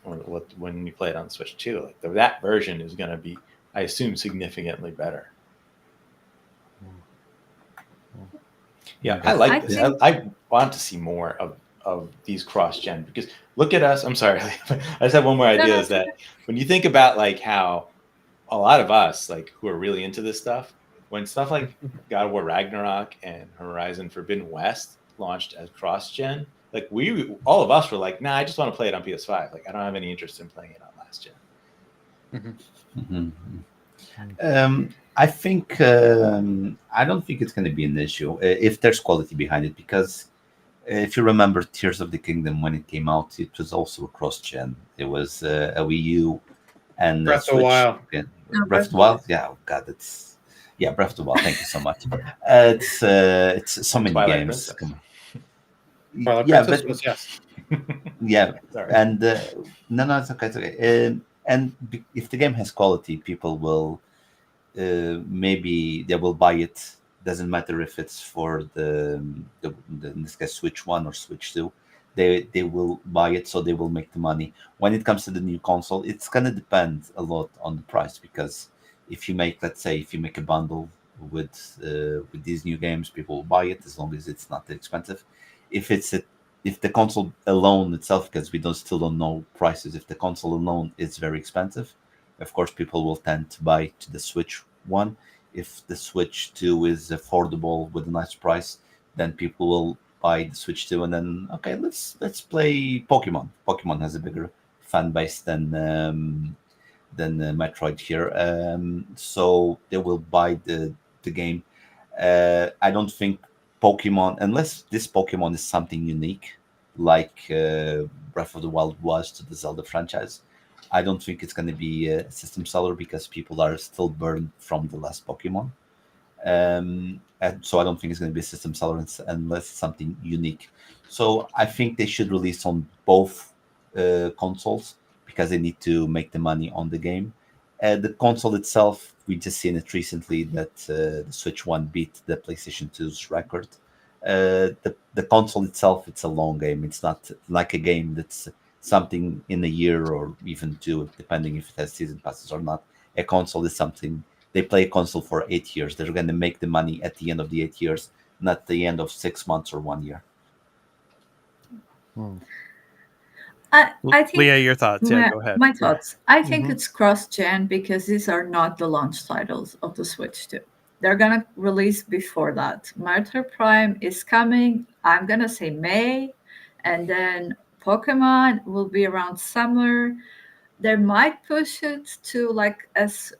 when you play it on the Switch 2. Like that version is going to be, I assume, significantly better. Yeah, I like this. I want to see more of these cross-gen, because look at us. I'm sorry. I just have one more idea, is that when you think about like how a lot of us, like, who are really into this stuff, when stuff like God of War Ragnarok and Horizon Forbidden West launched as cross-gen, like all of us were like, nah, I just want to play it on PS5. Like, I don't have any interest in playing it on last gen.
I think I don't think it's going to be an issue if there's quality behind it, because if you remember Tears of the Kingdom, when it came out, it was also a cross-gen. It was a Wii U and
Breath of the Wild.
Breath of the Wild. Yeah, oh God, Breath of the Wild. Thank you so much. It's so many
Twilight
games.
Twilight Princess was, yes.
Yeah, and no, it's okay. It's okay. And if the game has quality, people will maybe they will buy it. Doesn't matter if it's for the in this case Switch 1 or Switch 2. They will buy it, so they will make the money. When it comes to the new console, it's gonna depend a lot on the price, because if you make, let's say, if you make a bundle with these new games, people will buy it as long as it's not expensive. If the console alone itself, because we still don't know prices, if the console alone is very expensive, of course people will tend to buy to the Switch 1. If the Switch 2 is affordable with a nice price, then people will buy the Switch 2, and then okay, let's play Pokemon. Pokemon has a bigger fan base than Metroid here, so they will buy the game. I don't think Pokemon, unless this Pokemon is something unique, like Breath of the Wild was to the Zelda franchise, I don't think it's going to be a system seller, because people are still burned from the last Pokemon. And so I don't think it's going to be a system seller unless it's something unique. So I think they should release on both consoles, because they need to make the money on the game. The console itself, we just seen it recently that the Switch 1 beat the PlayStation 2's record. The console itself, it's a long game. It's not like a game that's something in a year or even two, depending if it has season passes or not. A console is something, they play a console for 8 years. They're going to make the money at the end of the 8 years, not the end of 6 months or 1 year.
I think,
Leah, your thoughts. Yeah, go ahead.
My thoughts. I think it's cross-gen because these are not the launch titles of the Switch 2. They're going to release before that. Metroid Prime is coming, I'm going to say May, and then Pokemon will be around summer. They might push it to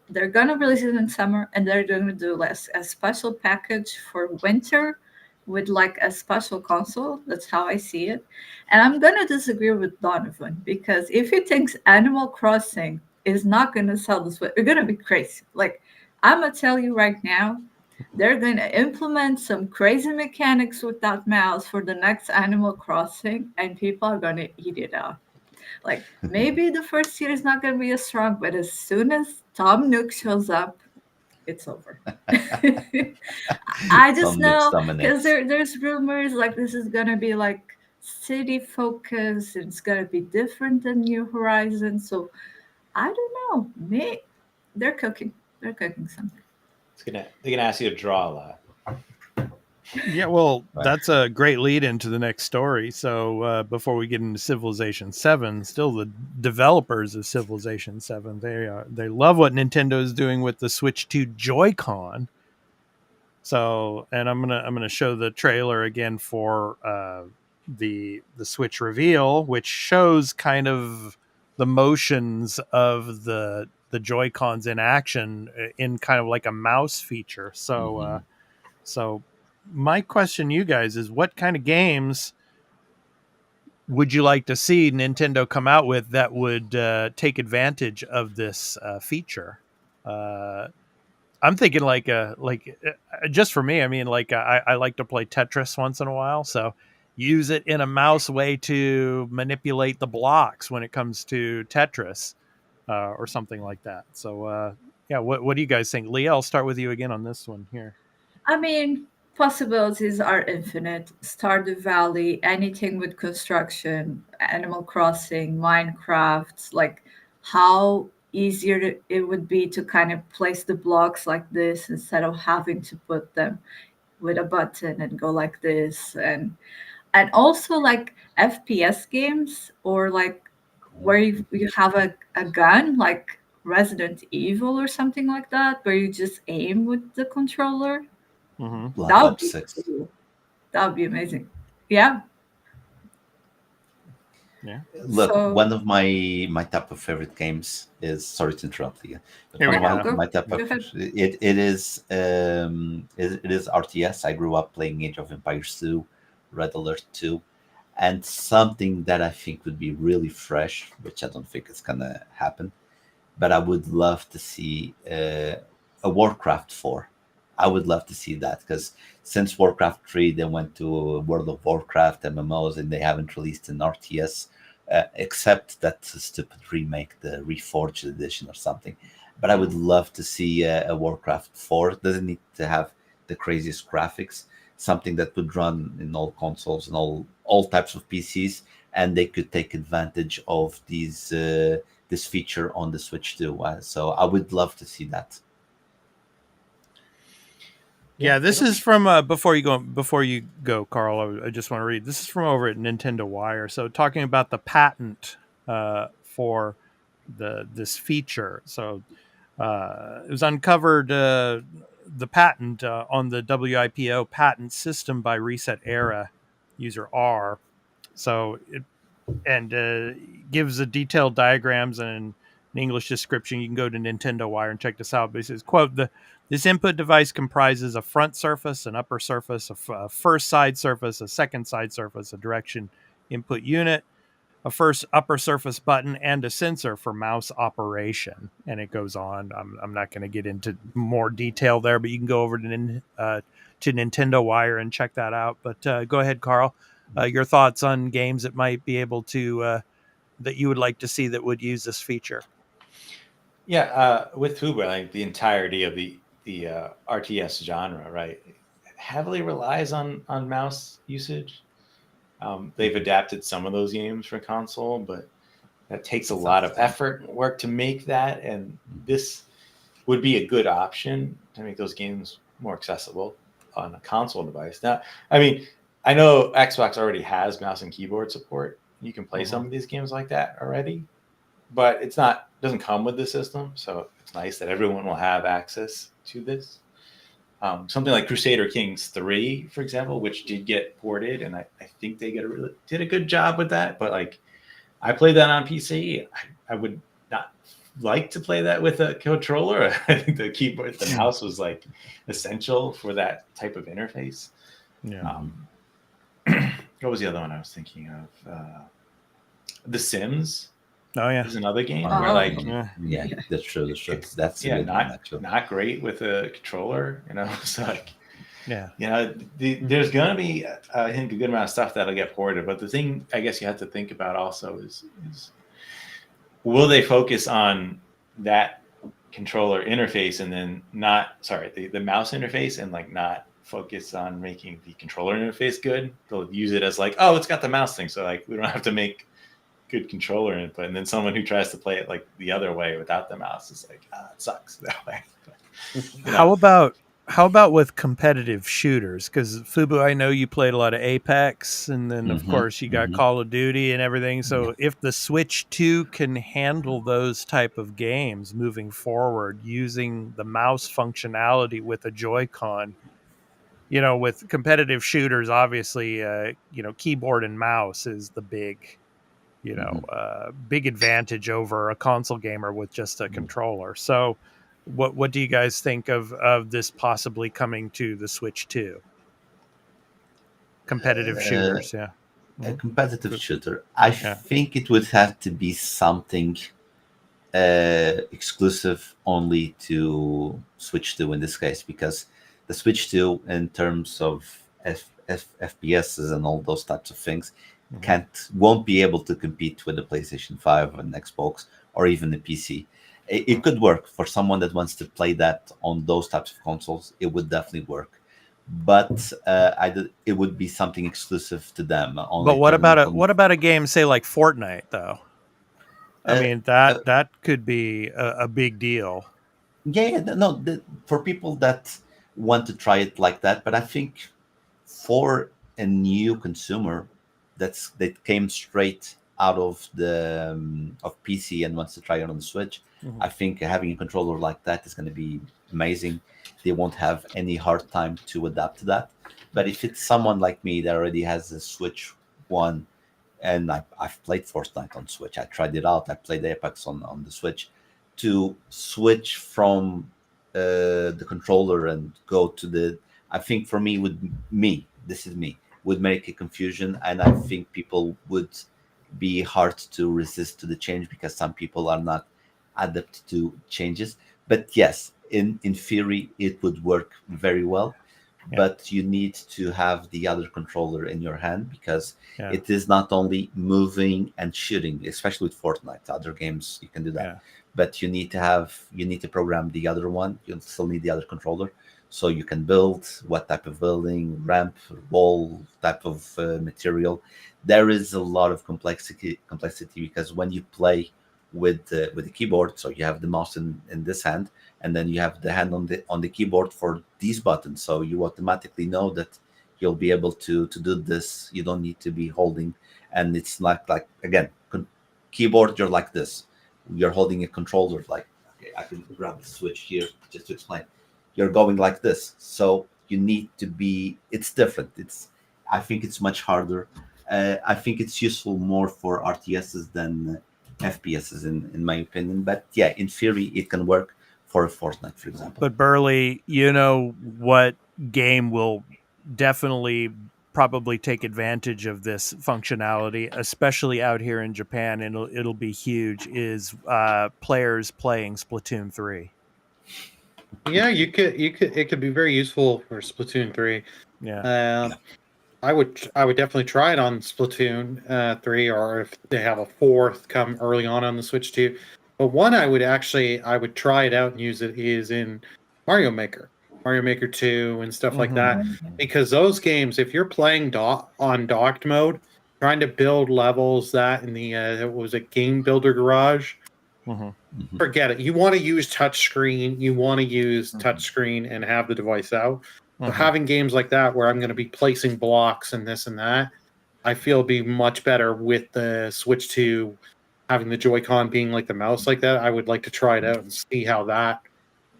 they're going to release it in summer, and they're going to do a special package for winter with a special console. That's how I see it. And I'm going to disagree with Donovan, because if he thinks Animal Crossing is not going to sell this way, you're going to be crazy. I'm going to tell you right now, they're going to implement some crazy mechanics with that mouse for the next Animal Crossing, and people are going to eat it up. Maybe the first year is not going to be as strong, but as soon as Tom Nook shows up, it's over. I just know, because there's rumors this is gonna be city focused, and it's gonna be different than New Horizons. So I don't know. Maybe they're cooking something.
They're gonna ask you to draw a lot.
Yeah, well, that's a great lead into the next story. So before we get into Civilization 7, still the developers of Civilization 7, they love what Nintendo is doing with the Switch 2 Joy-Con. So, and I'm gonna show the trailer again for the Switch reveal, which shows kind of the motions of the Joy-Cons in action in kind of like a mouse feature. So so my question to you guys is, what kind of games would you like to see Nintendo come out with that would take advantage of this feature? I'm thinking just for me, I mean, like I like to play Tetris once in a while, so use it in a mouse way to manipulate the blocks when it comes to Tetris or something like that. So yeah, what do you guys think? Leah, I'll start with you again on this one here.
I mean, possibilities are infinite. Stardew Valley, anything with construction, Animal Crossing, Minecraft, like how easier it would be to kind of place the blocks like this instead of having to put them with a button and go like this, and also like FPS games, or like where you have a gun like Resident Evil or something like that, where you just aim with the controller.
Mm-hmm.
Black
That would
Ops
be
6.
cool. That would be amazing. Yeah.
Yeah.
Look,
So
one of my type of favorite games is, sorry to interrupt you, but
Here we
one of
go.
my type
Go
of
ahead.
it is it is RTS. I grew up playing Age of Empires 2, Red Alert 2, and something that I think would be really fresh, which I don't think is gonna happen, but I would love to see a Warcraft 4. I would love to see that, because since Warcraft 3, they went to World of Warcraft MMOs and they haven't released an RTS, except that stupid remake, the Reforged edition or something. But I would love to see a Warcraft 4. It doesn't need to have the craziest graphics, something that would run in all consoles and all types of PCs, and they could take advantage of this feature on the Switch too. So I would love to see that.
Yeah, this is from before you go, Carl. I just want to read. This is from over at Nintendo Wire. So talking about the patent for this feature. So it was uncovered the patent on the WIPO patent system by Reset Era user R. So it gives a detailed diagrams and an English description. You can go to Nintendo Wire and check this out. But it says, quote, this input device comprises a front surface, an upper surface, a first side surface, a second side surface, a direction input unit, a first upper surface button, and a sensor for mouse operation. And it goes on. I'm not going to get into more detail there, but you can go over to Nintendo Wire and check that out. But go ahead, Carl. Your thoughts on games that might be able to that you would like to see that would use this feature?
Yeah, with Uber, like the entirety of the RTS genre, right, heavily relies on mouse usage. They've adapted some of those games for console, but that takes a lot of effort and work to make that. And this would be a good option to make those games more accessible on a console device. Now, I mean, I know Xbox already has mouse and keyboard support. You can play some of these games like that already, but doesn't come with the system. So it's nice that everyone will have access to this. Something like Crusader Kings 3, for example, which did get ported, and I think they did a good job with that. But like, I played that on PC. I would not like to play that with a controller. I think the keyboard, the mouse was like essential for that type of interface.
Yeah.
What was the other one I was thinking of? The Sims.
Oh yeah,
is another game where like
yeah, that's true. That's a good one,
not great with a controller. So like
yeah,
there's gonna be I think a good amount of stuff that'll get ported. But the thing I guess you have to think about also is will they focus on that controller interface and then the mouse interface, and like not focus on making the controller interface good? They'll use it as like, oh, it's got the mouse thing, so like we don't have to make good controller input. And then someone who tries to play it like the other way without the mouse is like, it sucks that way.
How about how about with competitive shooters? Because Fubu, I know you played a lot of Apex, and then of course you got Call of Duty and everything. So if the Switch 2 can handle those type of games moving forward using the mouse functionality with a Joy-Con, with competitive shooters, obviously, keyboard and mouse is the big big advantage over a console gamer with just a controller. So what do you guys think of this possibly coming to the Switch 2? Competitive shooters, yeah.
A competitive shooter. I think it would have to be something exclusive only to Switch 2 in this case, because the Switch 2, in terms of FPSs and all those types of things, won't be able to compete with the PlayStation 5 and Xbox or even the PC. It could work for someone that wants to play that on those types of consoles. It would definitely work, but it would be something exclusive to them.
But what about a game, say like Fortnite, though? I mean, that could be a big deal.
No, for people that want to try it like that, but I think for a new consumer that came straight out of the of PC and wants to try it on the Switch, I think having a controller like that is going to be amazing. They won't have any hard time to adapt to that. But if it's someone like me that already has a Switch One, and I've played Fortnite on Switch, I tried it out, I played Apex on the Switch, to switch from the controller and go to the, I think for me, this is me, would make a confusion, and I think people would be hard to resist to the change because some people are not adept to changes. But yes, in theory, it would work very well. But you need to have the other controller in your hand, because it is not only moving and shooting, especially with Fortnite. Other games you can do that, but you need to program the other one. You'll still need the other controller, so you can build what type of building, ramp, wall type of material. There is a lot of complexity because when you play with the keyboard, so you have the mouse in this hand, and then you have the hand on the keyboard for these buttons, so you automatically know that you'll be able to do this. You don't need to be holding, and it's not like, again, keyboard, you're like this, you're holding a controller like, okay, I can grab the switch here just to explain, you're going like this, so you need to be, it's different. I think it's much harder. I think it's useful more for RTSs than FPSs in my opinion, but yeah, in theory it can work for a Fortnite, for example.
But Burley, what game will definitely probably take advantage of this functionality, especially out here in Japan, and it'll be huge, is players playing Splatoon 3.
Yeah, it could be very useful for Splatoon 3. I would definitely try it on Splatoon 3, or if they have a 4th come early on the Switch 2. But one I would try it out and use it is in Mario Maker 2 and stuff like that, because those games, if you're playing on docked mode, trying to build levels that in the what was it, Game Builder Garage, forget it. You want to use touchscreen. You want to use touchscreen and have the device out. So having games like that where I'm going to be placing blocks and this and that, I feel be much better with the Switch 2 having the Joy-Con being like the mouse like that. I would like to try it out and see how that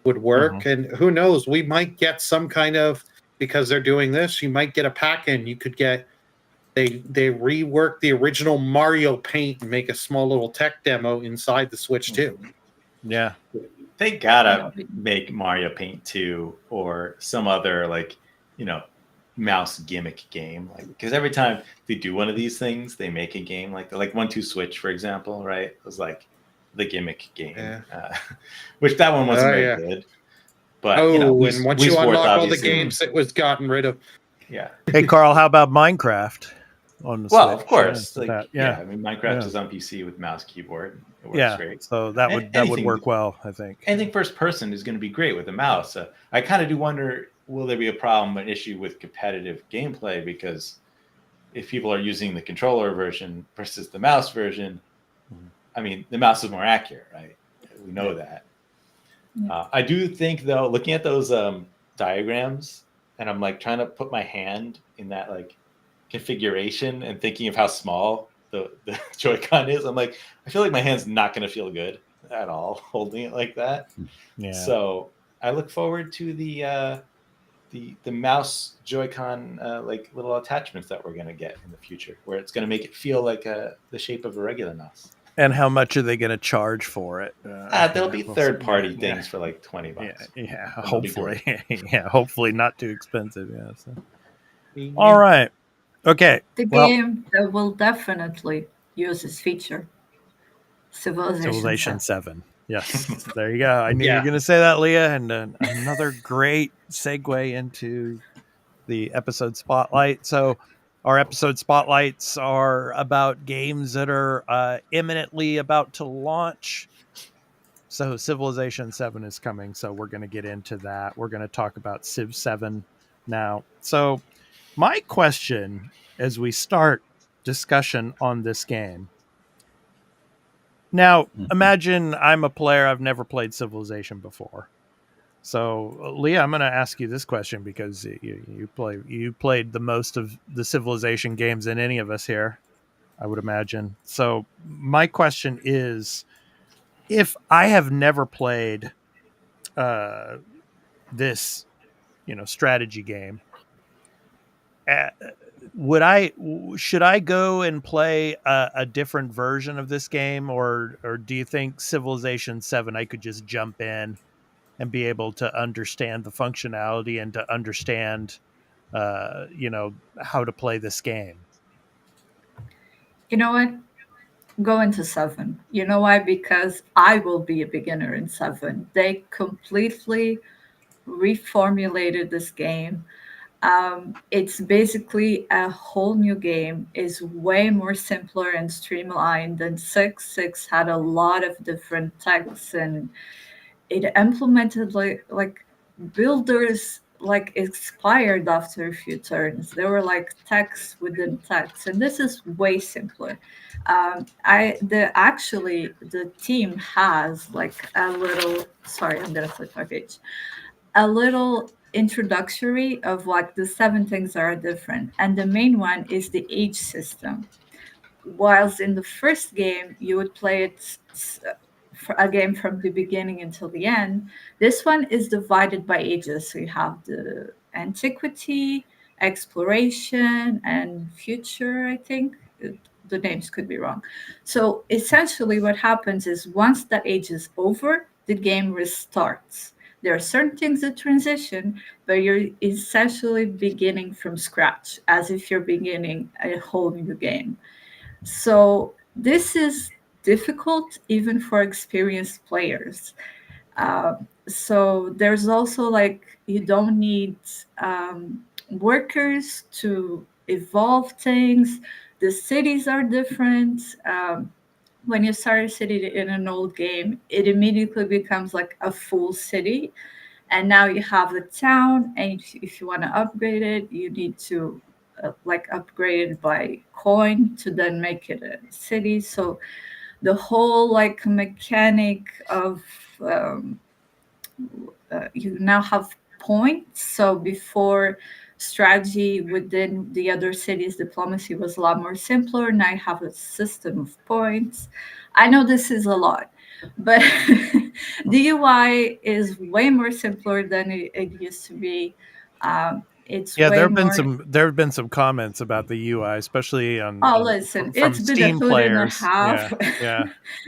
would work. And who knows, we might get some kind of, because they're doing this, you might get a pack-in. You could get, they rework the original Mario Paint and make a small little tech demo inside the Switch 2.
Yeah.
They gotta make Mario Paint 2 or some other mouse gimmick game, because every time they do one of these things, they make a game like 1-2 Switch, for example, right? It was like the gimmick game, which that one wasn't very good. But
and once you unlock all the games, it was gotten rid of.
Yeah.
Hey, Carl, how about Minecraft on the Switch?
Well, of course. I mean, Minecraft is on PC with mouse keyboard. It works great.
So that would work well, I think.
Anything first person is going to be great with a mouse. I kind of do wonder, will there be an issue with competitive gameplay? Because if people are using the controller version versus the mouse version, I mean, the mouse is more accurate, right? We know that. I do think, though, looking at those diagrams, and I'm like trying to put my hand in that like configuration and thinking of how small the Joy-Con is. I'm like, I feel like my hand's not going to feel good at all holding it like that.
Yeah.
So I look forward to the mouse Joy-Con like little attachments that we're going to get in the future, where it's going to make it feel like the shape of a regular mouse.
And how much are they going to charge for it?
There'll be third-party things for like $20.
Yeah, hopefully. Yeah, hopefully not too expensive. Yeah. So.
Yeah.
All right. Okay.
The game that will definitely use this feature. Civilization
7. Yes. There you go. I knew you were going to say that, Leah. And another great segue into the episode spotlight. So our episode spotlights are about games that are imminently about to launch. So Civilization 7 is coming. So we're going to get into that. We're going to talk about Civ 7 now. So my question as we start discussion on this game. Now, imagine I'm a player. I've never played Civilization before. So, Leah, I'm going to ask you this question because you played the most of the Civilization games than any of us here, I would imagine. So, my question is, if I have never played this, strategy game, should I go and play a different version of this game, or do you think Civilization 7 I could just jump in and be able to understand the functionality and to understand how to play this game?
You know what? Go into 7. You know why? Because I will be a beginner in 7. They completely reformulated this game. It's basically a whole new game. It's way more simpler and streamlined than 6. 6 had a lot of different texts, and it implemented like builders like expired after a few turns. There were like texts within text, and this is way simpler. The team has like a little. Sorry, I'm gonna flip my page. A little introductory of what the 7 things are different, and the main one is the age system. Whilst in the first game you would play it for a game from the beginning until the end, this one is divided by ages. So you have the antiquity, exploration, and future, I think. The names could be wrong. So essentially what happens is once that age is over, the game restarts. There are certain things that transition, but you're essentially beginning from scratch, as if you're beginning a whole new game. So this is difficult even for experienced players. So there's also like you don't need workers to evolve things. The cities are different. When you start a city in an old game, it immediately becomes like a full city. And now you have a town, and if you want to upgrade it, you need to like upgrade it by coin to then make it a city. So the whole like mechanic of you now have points. So before, strategy within the other cities, diplomacy was a lot more simpler. Now you have a system of points. I know this is a lot, but the UI is way more simpler than it used to be. It's way
there have been some comments about the UI, especially on
listen,
from
it's been
Steam
a hood
players.
and a half.
Yeah.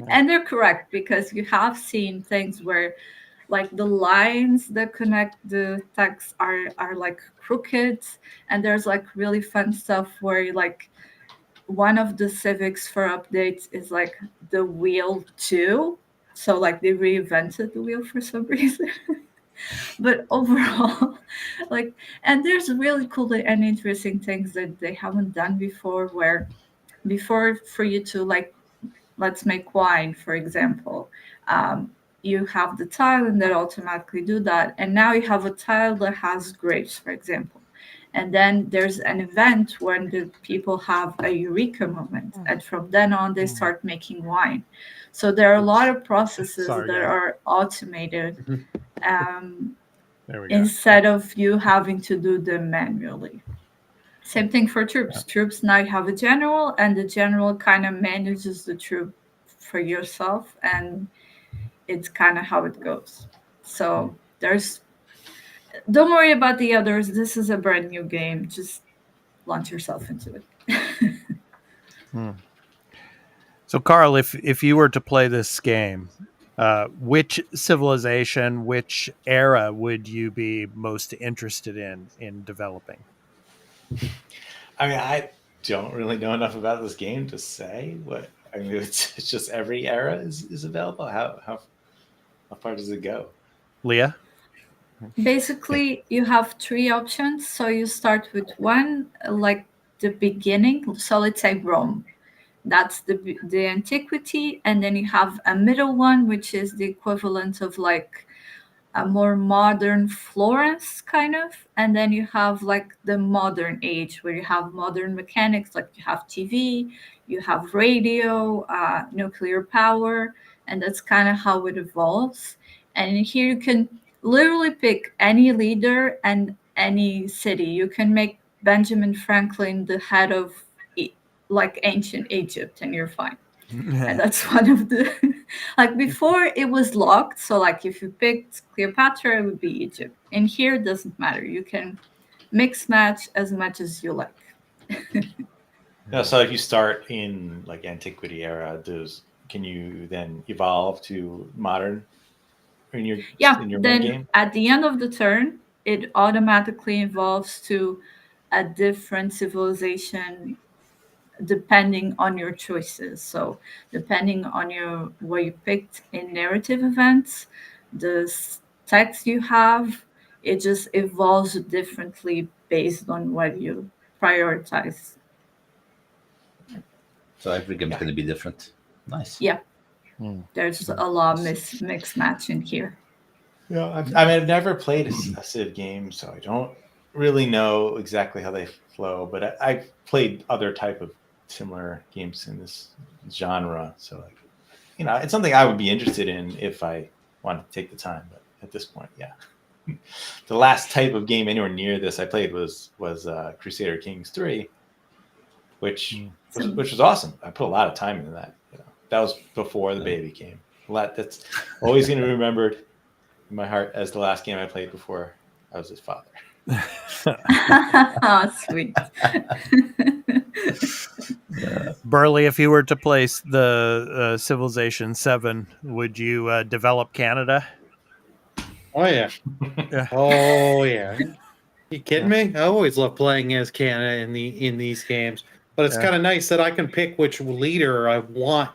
And they're correct, because you have seen things where like the lines that connect the text are like crooked, and there's like really fun stuff where like one of the civics for updates is like the wheel 2, so like they reinvented the wheel for some reason. But overall, like, and there's really cool and interesting things that they haven't done before, where before, for you to like, let's make wine, for example, you have the tile and that automatically do that, and now you have a tile that has grapes, for example, and then there's an event when the people have a eureka moment, and from then on they start making wine. So there are a lot of processes that are automated. instead of you having to do them manually. Same thing for troops. Yeah. Troops now have a general, and the general kind of manages the troop for yourself, and it's kind of how it goes. So don't worry about the others. This is a brand new game. Just launch yourself into it.
So, Carl, if you were to play this game, which civilization, which era would you be most interested in developing?
I mean, I don't really know enough about this game to say what. I mean, it's just every era is available. How far does it go?
Leah?
Basically, you have 3 options. So you start with one, like the beginning. So let's say Rome. That's the antiquity. And then you have a middle one, which is the equivalent of like a more modern Florence kind of. And then you have like the modern age where you have modern mechanics, like you have TV, you have radio, nuclear power, and that's kind of how it evolves. And here you can literally pick any leader and any city. You can make Benjamin Franklin the head of like ancient Egypt, and you're fine. And that's one of the like before it was locked. So like if you picked Cleopatra, it would be Egypt. And here it doesn't matter. You can mix match as much as you like.
Yeah, so if you start in like antiquity era, can you then evolve to modern in your
then
game?
At the end of the turn, it automatically evolves to a different civilization depending on your choices. So depending on what you picked in narrative events, the text you have, it just evolves differently based on what you prioritize.
So every game is going to be different. Nice.
Yeah. There's a lot of mix match in here.
Yeah, I mean, I've never played a Civ game, so I don't really know exactly how they flow. But I've played other type of similar games in this genre, so like, it's something I would be interested in if I wanted to take the time. But at this point, yeah, the last type of game anywhere near this I played was Crusader Kings 3, which was awesome. I put a lot of time into that. That was before the baby came. That's always going to be remembered in my heart as the last game I played before I was his father.
Oh, sweet.
Burley, if you were to place the Civilization 7, would you develop Canada?
Oh, yeah. Oh, yeah. You kidding me? I always love playing as Canada in these games. But it's kind of nice that I can pick which leader I want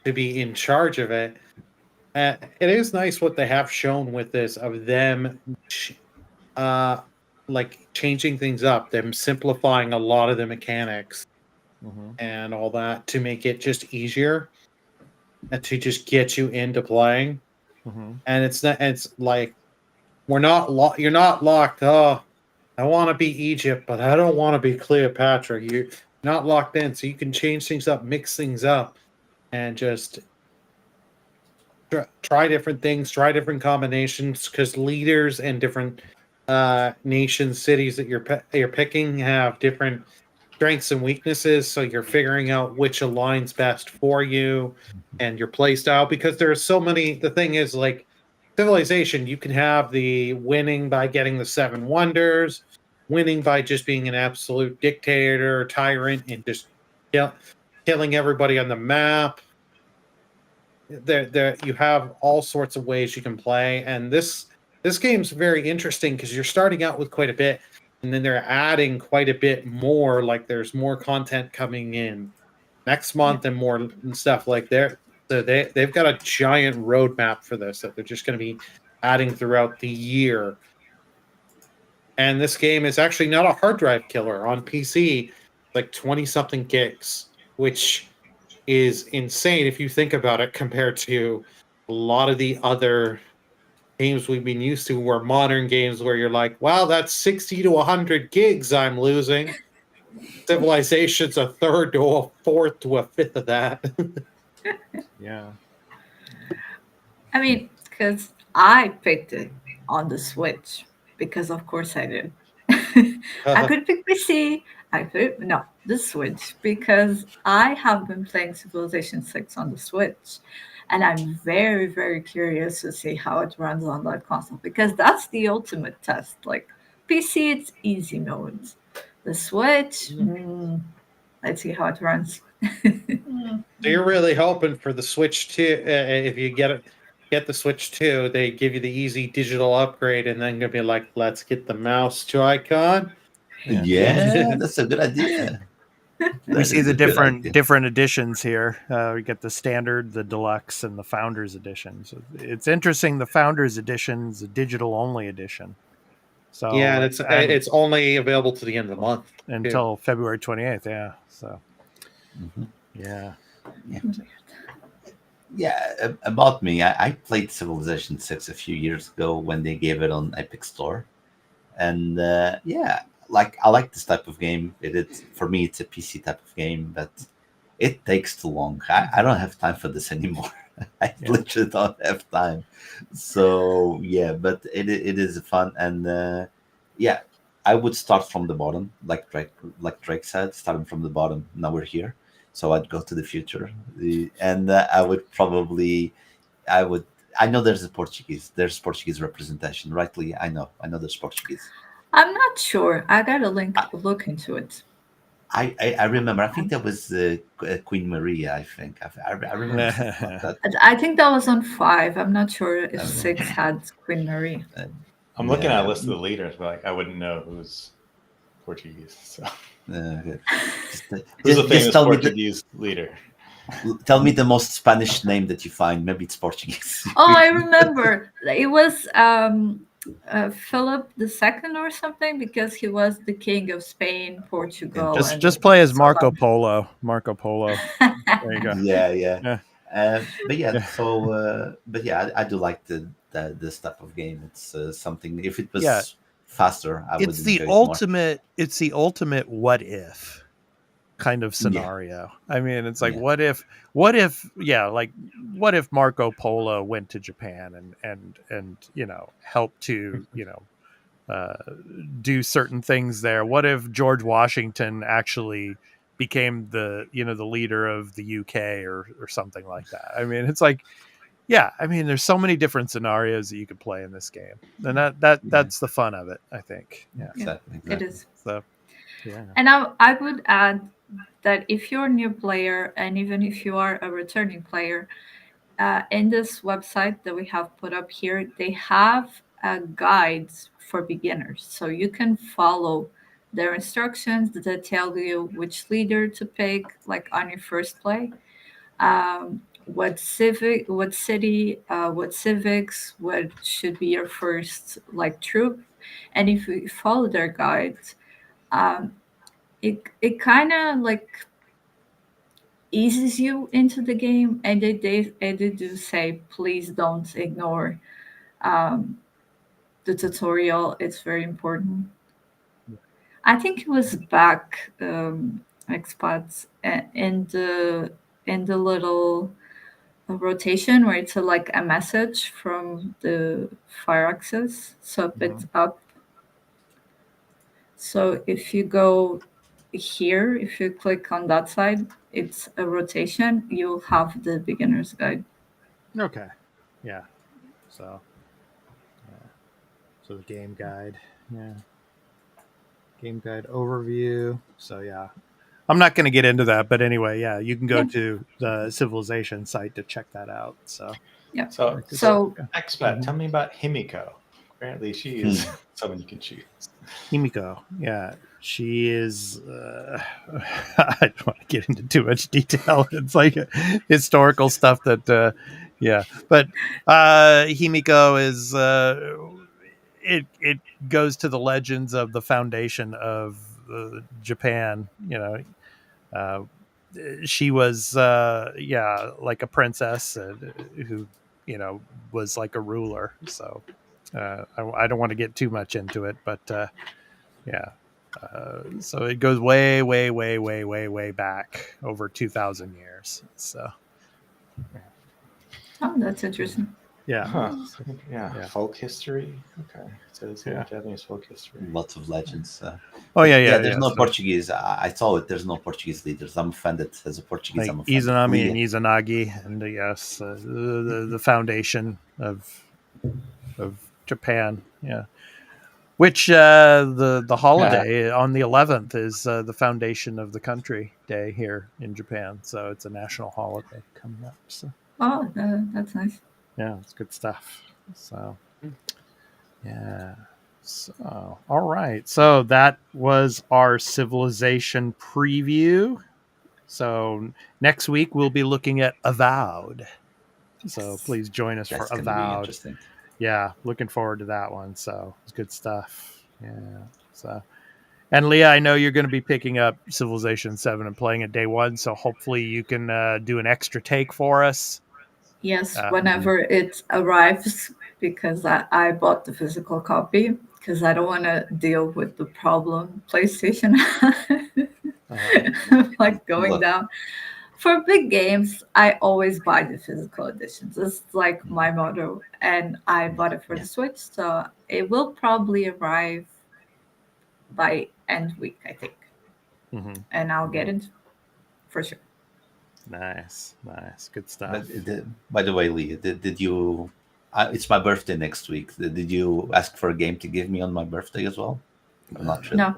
to be in charge of it. It is nice what they have shown with this of them like changing things up, them simplifying a lot of the mechanics and all that to make it just easier and to just get you into playing. And it's like you're not locked. Oh, I want to be Egypt, but I don't want to be Cleopatra. You're not locked in, so you can change things up, mix things up, and just try different things, try different combinations, because leaders and different nations, cities that you're picking have different strengths and weaknesses, so you're figuring out which aligns best for you and your play style, because there are so many. The thing is, like Civilization, you can have the winning by getting the 7 wonders, winning by just being an absolute dictator or tyrant and just killing everybody on the map. There you have all sorts of ways you can play, and this game's very interesting because you're starting out with quite a bit, and then they're adding quite a bit more. Like there's more content coming in next month and more and stuff like that. So they've got a giant roadmap for this that they're just going to be adding throughout the year. And this game is actually not a hard drive killer on PC, like 20 something gigs, which is insane if you think about it compared to a lot of the other games we've been used to, where modern games where you're like, wow, that's 60 to 100 gigs I'm losing. Civilization's a third to a fourth to a fifth of that.
Yeah.
I mean, because I picked it on the Switch. because of course I did. I could pick PC. The Switch, because I have been playing Civilization 6 on the Switch, and I'm very, very curious to see how it runs on that console, because that's the ultimate test. Like PC, it's easy mode. The Switch, let's see how it runs.
So you're really hoping for the Switch 2. If you get the Switch 2, they give you the easy digital upgrade, and then gonna be like, let's get the mouse Joy-Con.
Yeah, that's a good idea.
We see the different editions here. We get the standard, the deluxe, and the Founders edition. So it's interesting. The Founders edition is a digital only edition. So
yeah, and it's only available to the end of the month
until February 28th. Yeah. So yeah.
About me, I played Civilization 6 a few years ago when they gave it on Epic Store, and like I like this type of game. For me, it's a PC type of game, but it takes too long. I don't have time for this anymore. I literally don't have time. So but it is fun, and I would start from the bottom, like Drake said, starting from the bottom. Now we're here, so I'd go to the future, and I know there's Portuguese representation, rightly. I know there's Portuguese.
I'm not sure. I gotta look into it.
I remember. I think that was Queen Maria. I think I remember like that.
I think that was on 5. I'm not sure if 6 had Queen Maria.
I'm looking at a list of the leaders, but I wouldn't know who's Portuguese. So who's the famous Portuguese leader?
Tell me the most Spanish name that you find. Maybe it's Portuguese.
Oh, I remember. It was Philip II or something, because he was the king of Spain, Portugal.
Just play as Marco Polo. Marco Polo. There you go.
Yeah. I do like this type of game. It's something. If it was faster, I would.
It's the ultimate. It's the ultimate what if kind of scenario. I mean, it's like what if Marco Polo went to Japan and helped to do certain things there. What if George Washington actually became the leader of the UK or something like that? I mean, it's like there's so many different scenarios that you could play in this game, and that's the fun of it, I think.
Exactly.
It is.
So
and I would add that if you're a new player, and even if you are a returning player, in this website that we have put up here, they have guides for beginners, so you can follow their instructions that tell you which leader to pick, like on your first play, what city, what civics, what should be your first troop. And if you follow their guides, it kind of eases you into the game, and they do say, please don't ignore the tutorial. It's very important. I think it was back expats in the little rotation where it's a message from the fire axis, so it's up. So if you go here, if you click on that side, it's a rotation. You'll have the beginner's guide.
Okay. Yeah. So the game guide. Yeah. Game guide overview. So I'm not going to get into that, but anyway, you can go to the Civilization site to check that out. So
So expat, tell me about Himiko. Apparently, she is someone you can choose.
Himiko, she is. I don't want to get into too much detail. It's like historical stuff that, But Himiko is. It goes to the legends of the foundation of Japan. She was like a princess who was like a ruler. So I don't want to get too much into it, but so it goes way back, over 2,000 years. So
oh, that's interesting.
Yeah.
Huh. Yeah. Folk history. Okay. It says Japanese folk history.
Lots of legends.
There's
no Portuguese. I saw it. There's no Portuguese leaders. I'm offended as a Portuguese.
Like
I'm offended.
Izanami and Izanagi, and yes, the foundation of Japan. Yeah. Which the holiday on the 11th is the foundation of the country day here in Japan. So it's a national holiday coming up. So
that's nice.
Yeah, it's good stuff. So yeah. So all right. So that was our Civilization preview. So next week we'll be looking at Avowed. So please join us for Avowed. Yeah, looking forward to that one. So it's good stuff. Yeah. So, and Leah, I know you're going to be picking up Civilization 7 and playing it day one. So hopefully you can do an extra take for us.
Yes, whenever it arrives, because I bought the physical copy because I don't want to deal with the problem PlayStation like going down. For big games, I always buy the physical editions. It's like my motto, and I bought it for the Switch, so it will probably arrive by end week, I think, and I'll get it for sure.
Nice, good stuff.
By the way, Lee, did you? It's my birthday next week. Did you ask for a game to give me on my birthday as well? Not really.
No.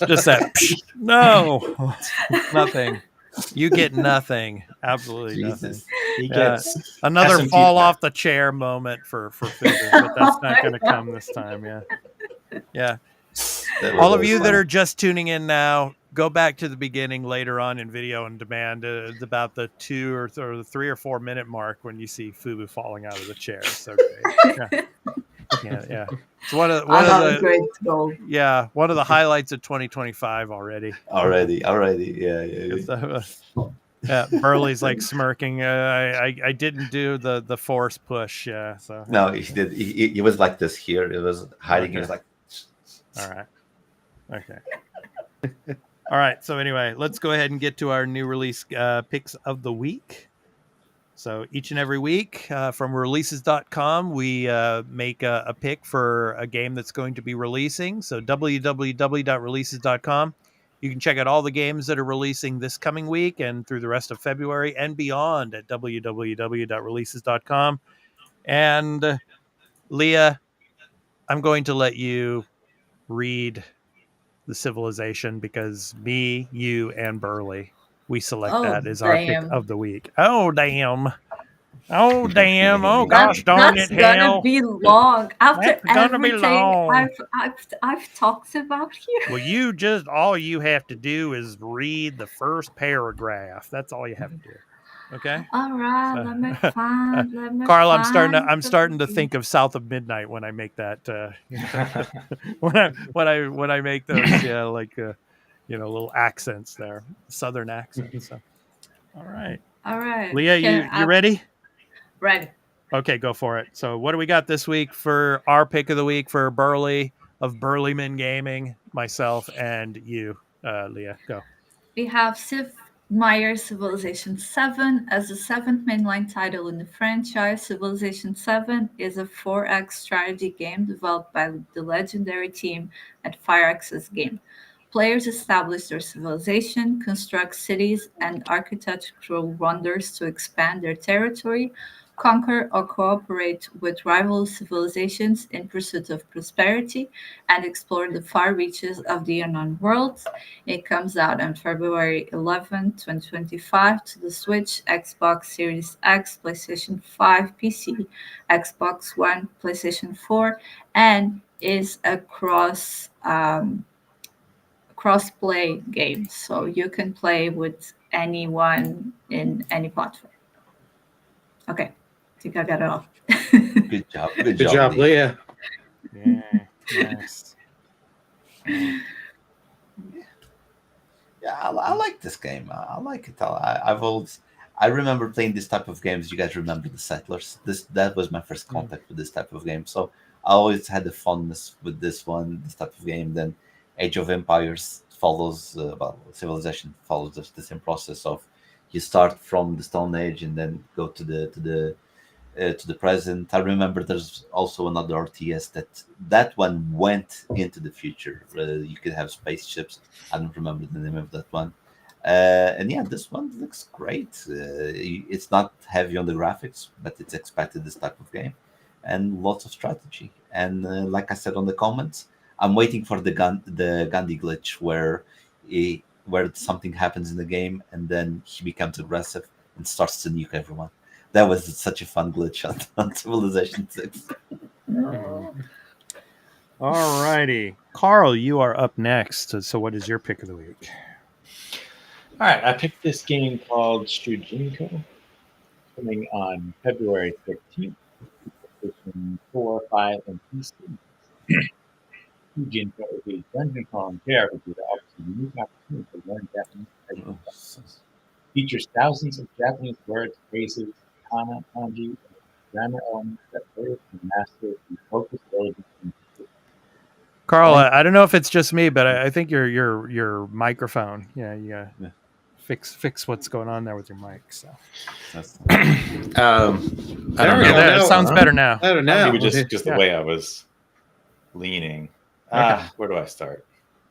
Just that. No, nothing. You get nothing. Absolutely nothing.
He gets
another fall off the chair moment for Figure, but that's not going to come this time. Yeah. All of you that are just tuning in now, go back to the beginning later on in Video on Demand. It's about the 2 or the 3 or 4 minute mark when you see Fubu falling out of the chair. So great. Yeah. It's one of the
great goal.
Yeah, one of the highlights of 2025 already. Yeah. Burley's like smirking. I didn't do the force push. Yeah. So
no, he did. He was like this here. It was hiding. Okay. He was like.
All right. Okay. All right. So anyway, let's go ahead and get to our new release picks of the week. So each and every week from releases.com, we make a pick for a game that's going to be releasing. So www.releases.com. You can check out all the games that are releasing this coming week and through the rest of February and beyond at www.releases.com. And Leah, I'm going to let you read the Civilization because me, you, and Burley, we select that as our pick of the week. Oh, damn. Oh, gosh darn it, hell.
That's gonna be long. After everything I've talked about here.
Well, all you have to do is read the first paragraph. That's all you have to do. Okay.
All right. Let me find.
Carl, I'm starting to think of South of Midnight when I make that. when I make those, little accents there, Southern accents. So. All right. Leah, you ready?
Ready.
Okay, go for it. So, what do we got this week for our pick of the week for Burley of Burleyman Gaming, myself, and you, Leah? Go.
We have Sid Meier's Civilization 7 as the 7th mainline title in the franchise. Civilization 7 is a 4X strategy game developed by the legendary team at Firaxis Game. Players establish their civilization, construct cities and architectural wonders to expand their territory, conquer or cooperate with rival civilizations in pursuit of prosperity, and explore the far reaches of the unknown worlds. It comes out on February 11, 2025 to the Switch, Xbox Series X, PlayStation 5, PC, Xbox One, PlayStation 4, and is a cross-play game. So you can play with anyone in any platform. Okay. I think I got it all.
Good job.
Good job, Leah.
Yeah, nice.
Yeah, I like this game. I like it. I remember playing this type of games. You guys remember the Settlers? That was my first contact with this type of game. So I always had the fondness with this type of game. Then Age of Empires follows, Civilization follows the same process of you start from the Stone Age and then go to the present. I remember there's also another RTS that one went into the future. You could have spaceships. I don't remember the name of that one. And yeah, this one looks great. It's not heavy on the graphics, but it's expected this type of game, and lots of strategy. And like I said on the comments, I'm waiting for the Gandhi glitch where something happens in the game and then he becomes aggressive and starts to nuke everyone. That was such a fun glitch on Civilization 6.
All righty. Carl, you are up next. So what is your pick of the week?
All right, I picked this game called Shujinko, coming on February 13th, PlayStation 4, 5, and PC. Shujinko is a dungeon crawling JRPG that offers a unique opportunity to learn Japanese. Features thousands of Japanese words, phrases, kana, kanji, and grammar elements that players can master through focused diligence.
Carl, I don't know if it's just me, but I think your microphone. Yeah. Fix what's going on there with your mic. So,
I don't know.
It sounds better now.
I don't know.
Maybe just the way I was leaning. Where do I start?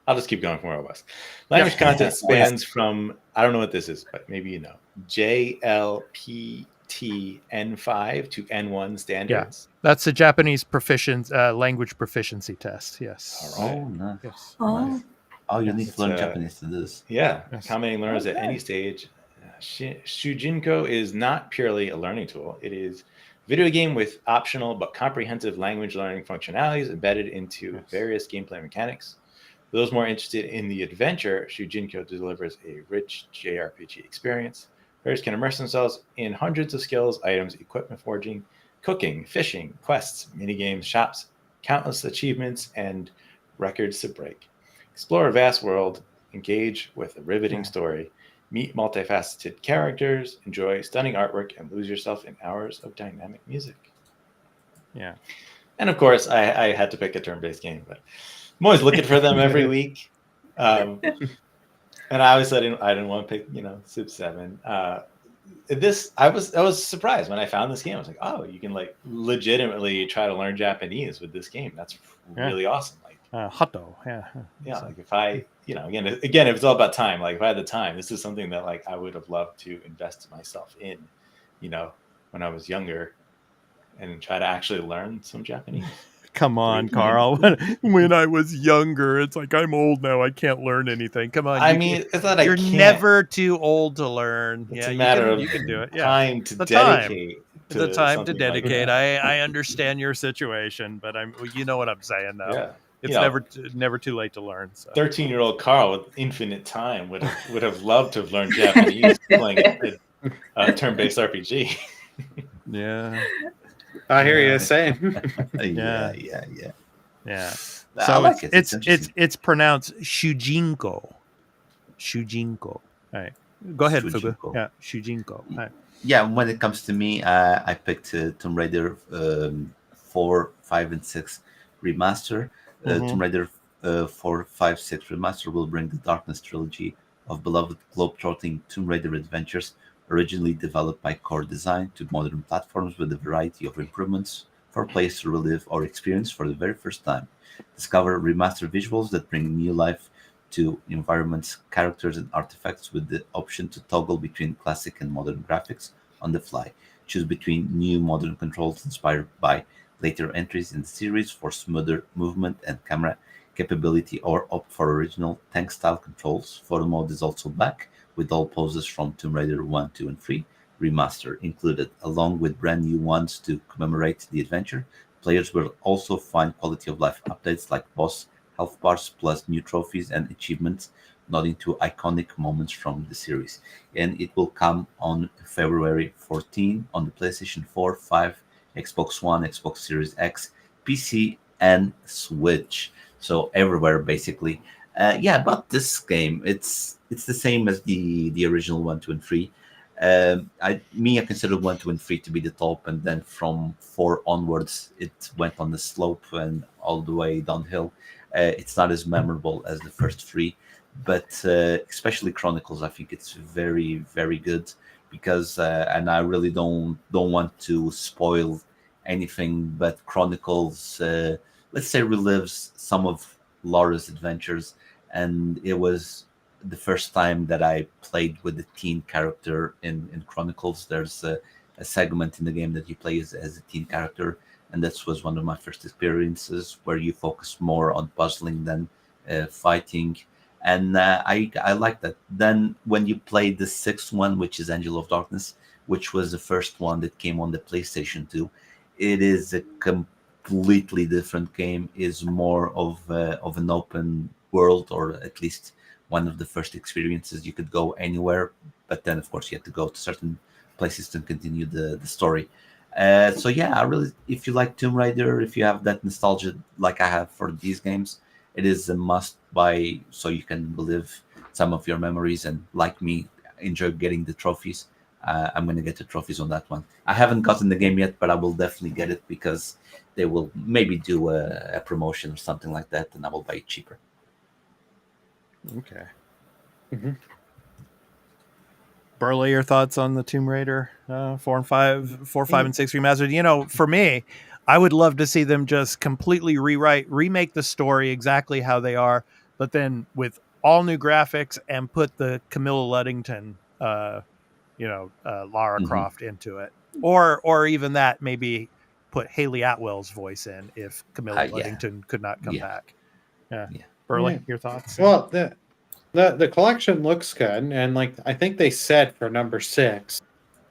I'll just keep going from where I was. Language content spans from, I don't know what this is, but maybe you know, JLPT N5 to N1 standards.
Yeah, that's a Japanese language proficiency test. Yes.
All right. Oh, nice.
Yes.
Nice. Oh, you need to learn Japanese to do this.
Yeah, accommodating learners at any stage. Shujinko is not purely a learning tool. It is a video game with optional but comprehensive language learning functionalities embedded into various gameplay mechanics. For those more interested in the adventure, Shujinko delivers a rich JRPG experience. Players can immerse themselves in hundreds of skills, items, equipment forging, cooking, fishing, quests, minigames, shops, countless achievements, and records to break. Explore a vast world, engage with a riveting story, meet multifaceted characters, enjoy stunning artwork, and lose yourself in hours of dynamic music.
Yeah.
And of course, I had to pick a turn-based game, but I'm always looking for them every week. And obviously, I didn't want to pick, Civ 7. I was surprised when I found this game. I was like, oh, you can like legitimately try to learn Japanese with this game. That's really awesome.
Hato,
yeah. Like if I, again, if it's all about time. Like if I had the time, this is something that like I would have loved to invest myself in, when I was younger, and try to actually learn some Japanese.
Come on, Carl. When I was younger, it's like I'm old now. I can't learn anything. Come on.
It's not.
You're never too old to learn.
It's a matter of
you can do it.
Time to dedicate.
The time to dedicate. I understand your situation, but you know what I'm saying, though. Yeah. It's never too late to learn. So.
13-year-old Carl with infinite time would have loved to have learned Japanese playing a turn-based RPG.
Yeah.
I hear you saying.
Yeah.
So like it's pronounced Shujinko. Shujinko. All right. Go ahead, Fubu. Yeah, Shujinko. All right.
Yeah, when it comes to me, I picked Tomb Raider 4, 5, and 6 remaster. Tomb Raider 4, 5, 6 remaster will bring the Darkness trilogy of beloved globe-trotting Tomb Raider adventures, originally developed by Core Design, to modern platforms with a variety of improvements for players to relive or experience for the very first time. Discover remastered visuals that bring new life to environments, characters, and artifacts with the option to toggle between classic and modern graphics on the fly. Choose between new modern controls inspired by later entries in the series for smoother movement and camera capability, or opt for original tank-style controls. Photo mode is also back, with all poses from Tomb Raider 1, 2, and 3 remaster included, along with brand new ones to commemorate the adventure. Players will also find quality of life updates like boss health bars, plus new trophies and achievements, nodding to iconic moments from the series. And it will come on February 14 on the PlayStation 4, 5, Xbox One, Xbox Series X, PC, and Switch. So everywhere, basically. About this game, it's the same as the original 1, 2, and 3. I consider 1, 2, and 3 to be the top, and then from 4 onwards, it went on the slope and all the way downhill. It's not as memorable as the first 3. but especially Chronicles, I think it's very, very good because, and I really don't want to spoil anything, but Chronicles, let's say, relives some of Laura's adventures, and it was the first time that I played with the teen character in Chronicles. There's a segment in the game that you play as a teen character, and this was one of my first experiences where you focus more on puzzling than fighting, and I like that. Then when you play the sixth one, which is Angel of Darkness, which was the first one that came on the PlayStation 2, it is a completely different game. Is more of an open world, or at least one of the first experiences. You could go anywhere, but then of course you had to go to certain places to continue the story. So yeah, I really, if you like Tomb Raider, if you have that nostalgia like I have for these games, it is a must buy so you can relive some of your memories and, like me, enjoy getting the trophies. I'm going to get the trophies on that one. I haven't gotten the game yet, but I will definitely get it because they will maybe do a promotion or something like that, and I will buy it cheaper.
Okay. Mm-hmm. Burley, your thoughts on the Tomb Raider 4, 5, and 6 remastered? You know, for me, I would love to see them just completely remake the story exactly how they are, but then with all new graphics and put the Camilla Luddington, Lara Croft into it, or even that, maybe put Haley Atwell's voice in if Camilla Luddington could not come back. Yeah. Burley, your thoughts?
Well, the collection looks good, and like I think they said for number 6,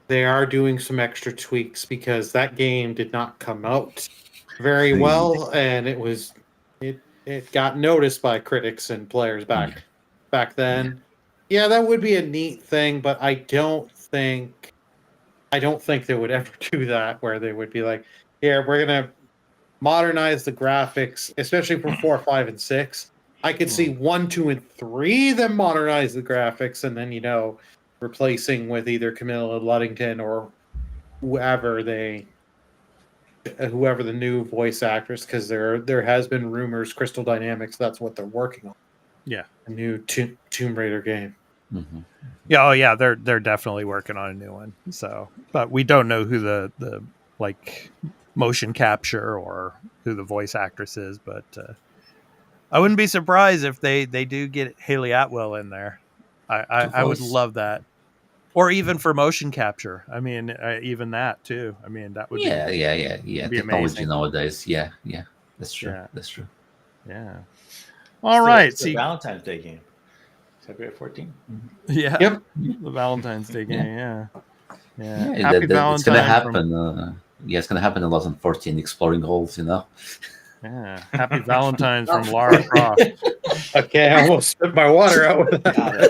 they are doing some extra tweaks because that game did not come out very well, and it got noticed by critics and players back then. Yeah, that would be a neat thing, but I don't think they would ever do that where they would be like, "Here, we're gonna modernize the graphics," especially for 4, 5, and 6. I could see 1, 2, and 3 them modernize the graphics, and then replacing with either Camilla Luddington or whoever the new voice actress, because there has been rumors Crystal Dynamics, that's what they're working on.
Yeah,
a new Tomb Raider game.
Mm-hmm. Yeah, oh yeah, they're definitely working on a new one. So, but we don't know who the like motion capture or who the voice actress is, but I wouldn't be surprised if they do get Haley Atwell in there. I would love that. Or even for motion capture. I mean, even that too. I mean, that would
be technology amazing nowadays. Yeah, that's true. Yeah. That's true.
Yeah. All right.
It's the Valentine's Day game. February 14th.
Yeah.
Yep.
The Valentine's Day game. Yeah.
Happy Valentine's. It's gonna happen. It's gonna happen a lot on 14, exploring holes.
Yeah. Happy Valentine's from Lara Croft.
Okay, I almost spit my water out with that.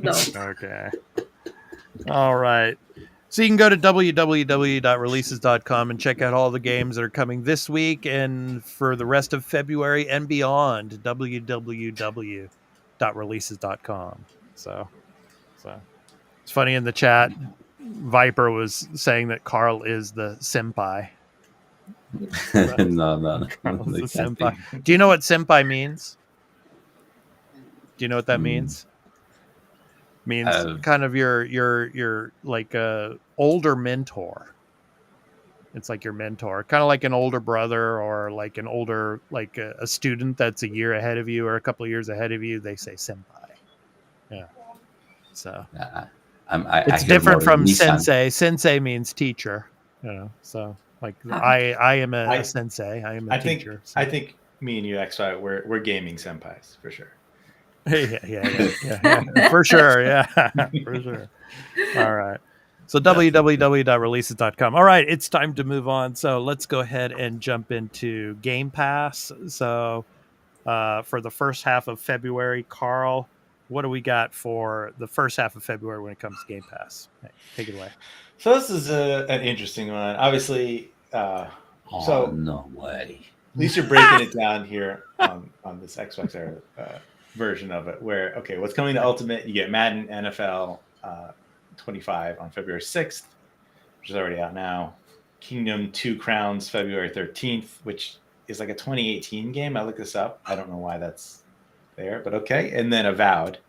No.
Okay. All right. So you can go to www.releases.com and check out all the games that are coming this week and for the rest of February and beyond. www.releases.com. So it's funny in the chat. Viper was saying that Carl is the senpai.
No.
Carl's the senpai. Do you know what senpai means? Do you know what that means? Means kind of your like a older mentor. It's like your mentor, kind of like an older brother or like an older, like a student that's a year ahead of you or a couple of years ahead of you. They say senpai. Yeah. So it's different from sensei. Sensei means teacher. So like I am a sensei. I am a teacher.
I think me and you, X-Fi, we're gaming senpais for sure.
Yeah. For sure. Yeah, for sure. All right. So www.releases.com. All right, it's time to move on. So let's go ahead and jump into Game Pass. So for the first half of February, Carl, what do we got for the first half of February when it comes to Game Pass? Hey, take it away.
So this is an interesting one. Obviously,
no way.
At least you're breaking it down here on this Xbox Era version of it, where, okay, what's coming to Ultimate? You get Madden NFL 25 on February 6th, which is already out now. Kingdom 2 Crowns February 13th, which is like a 2018 game. I looked this up. I don't know why that's there, but okay. And then Avowed,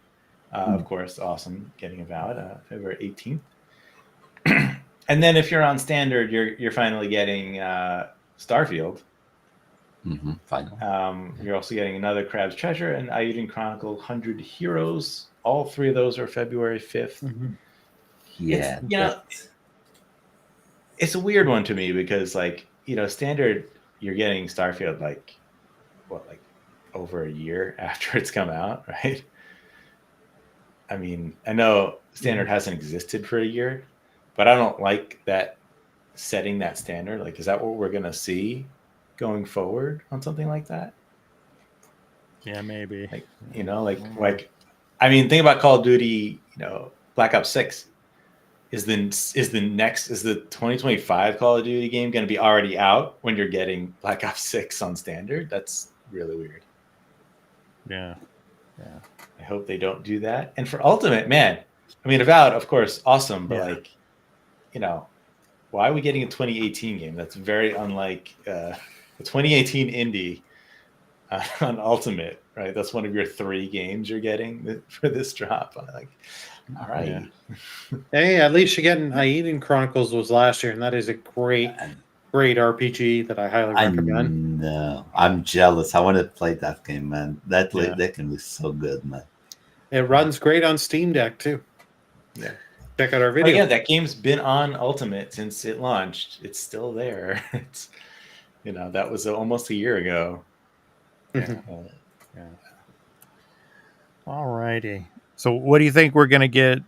of course, awesome, getting Avowed February 18th. And then if you're on standard, you're finally getting Starfield.
Finally.
You're also getting another Crab's Treasure and Aiden Chronicle 100 Heroes. All three of those are February 5th.
Yeah,
it's a weird one to me because, like, standard, you're getting Starfield like over a year after it's come out, right? I mean, I know standard hasn't existed for a year, but I don't like that setting that standard. Like, is that what we're gonna see going forward on something like that?
Yeah, maybe.
Like, I mean, think about Call of Duty. Black Ops 6 is the 2025 Call of Duty game going to be already out when you're getting Black Ops 6 on standard? That's really weird.
Yeah.
I hope they don't do that. And for Ultimate, man, I mean, Avowed, of course, awesome, but why are we getting a 2018 game? That's very unlike the 2018 indie on Ultimate, right? That's one of your 3 games you're getting for this drop. I'm like, all right.
Yeah.
Hey, at least you're getting Aiden Chronicles was last year, and that is a great RPG that I highly recommend.
No, I'm jealous. I want to play that game, man. That can be so good, man.
It runs great on Steam Deck too.
Yeah.
Check out our video.
Yeah, that game's been on Ultimate since it launched. It's still there. It's that was almost a year ago.
Yeah. All righty. So what do you think we're going to get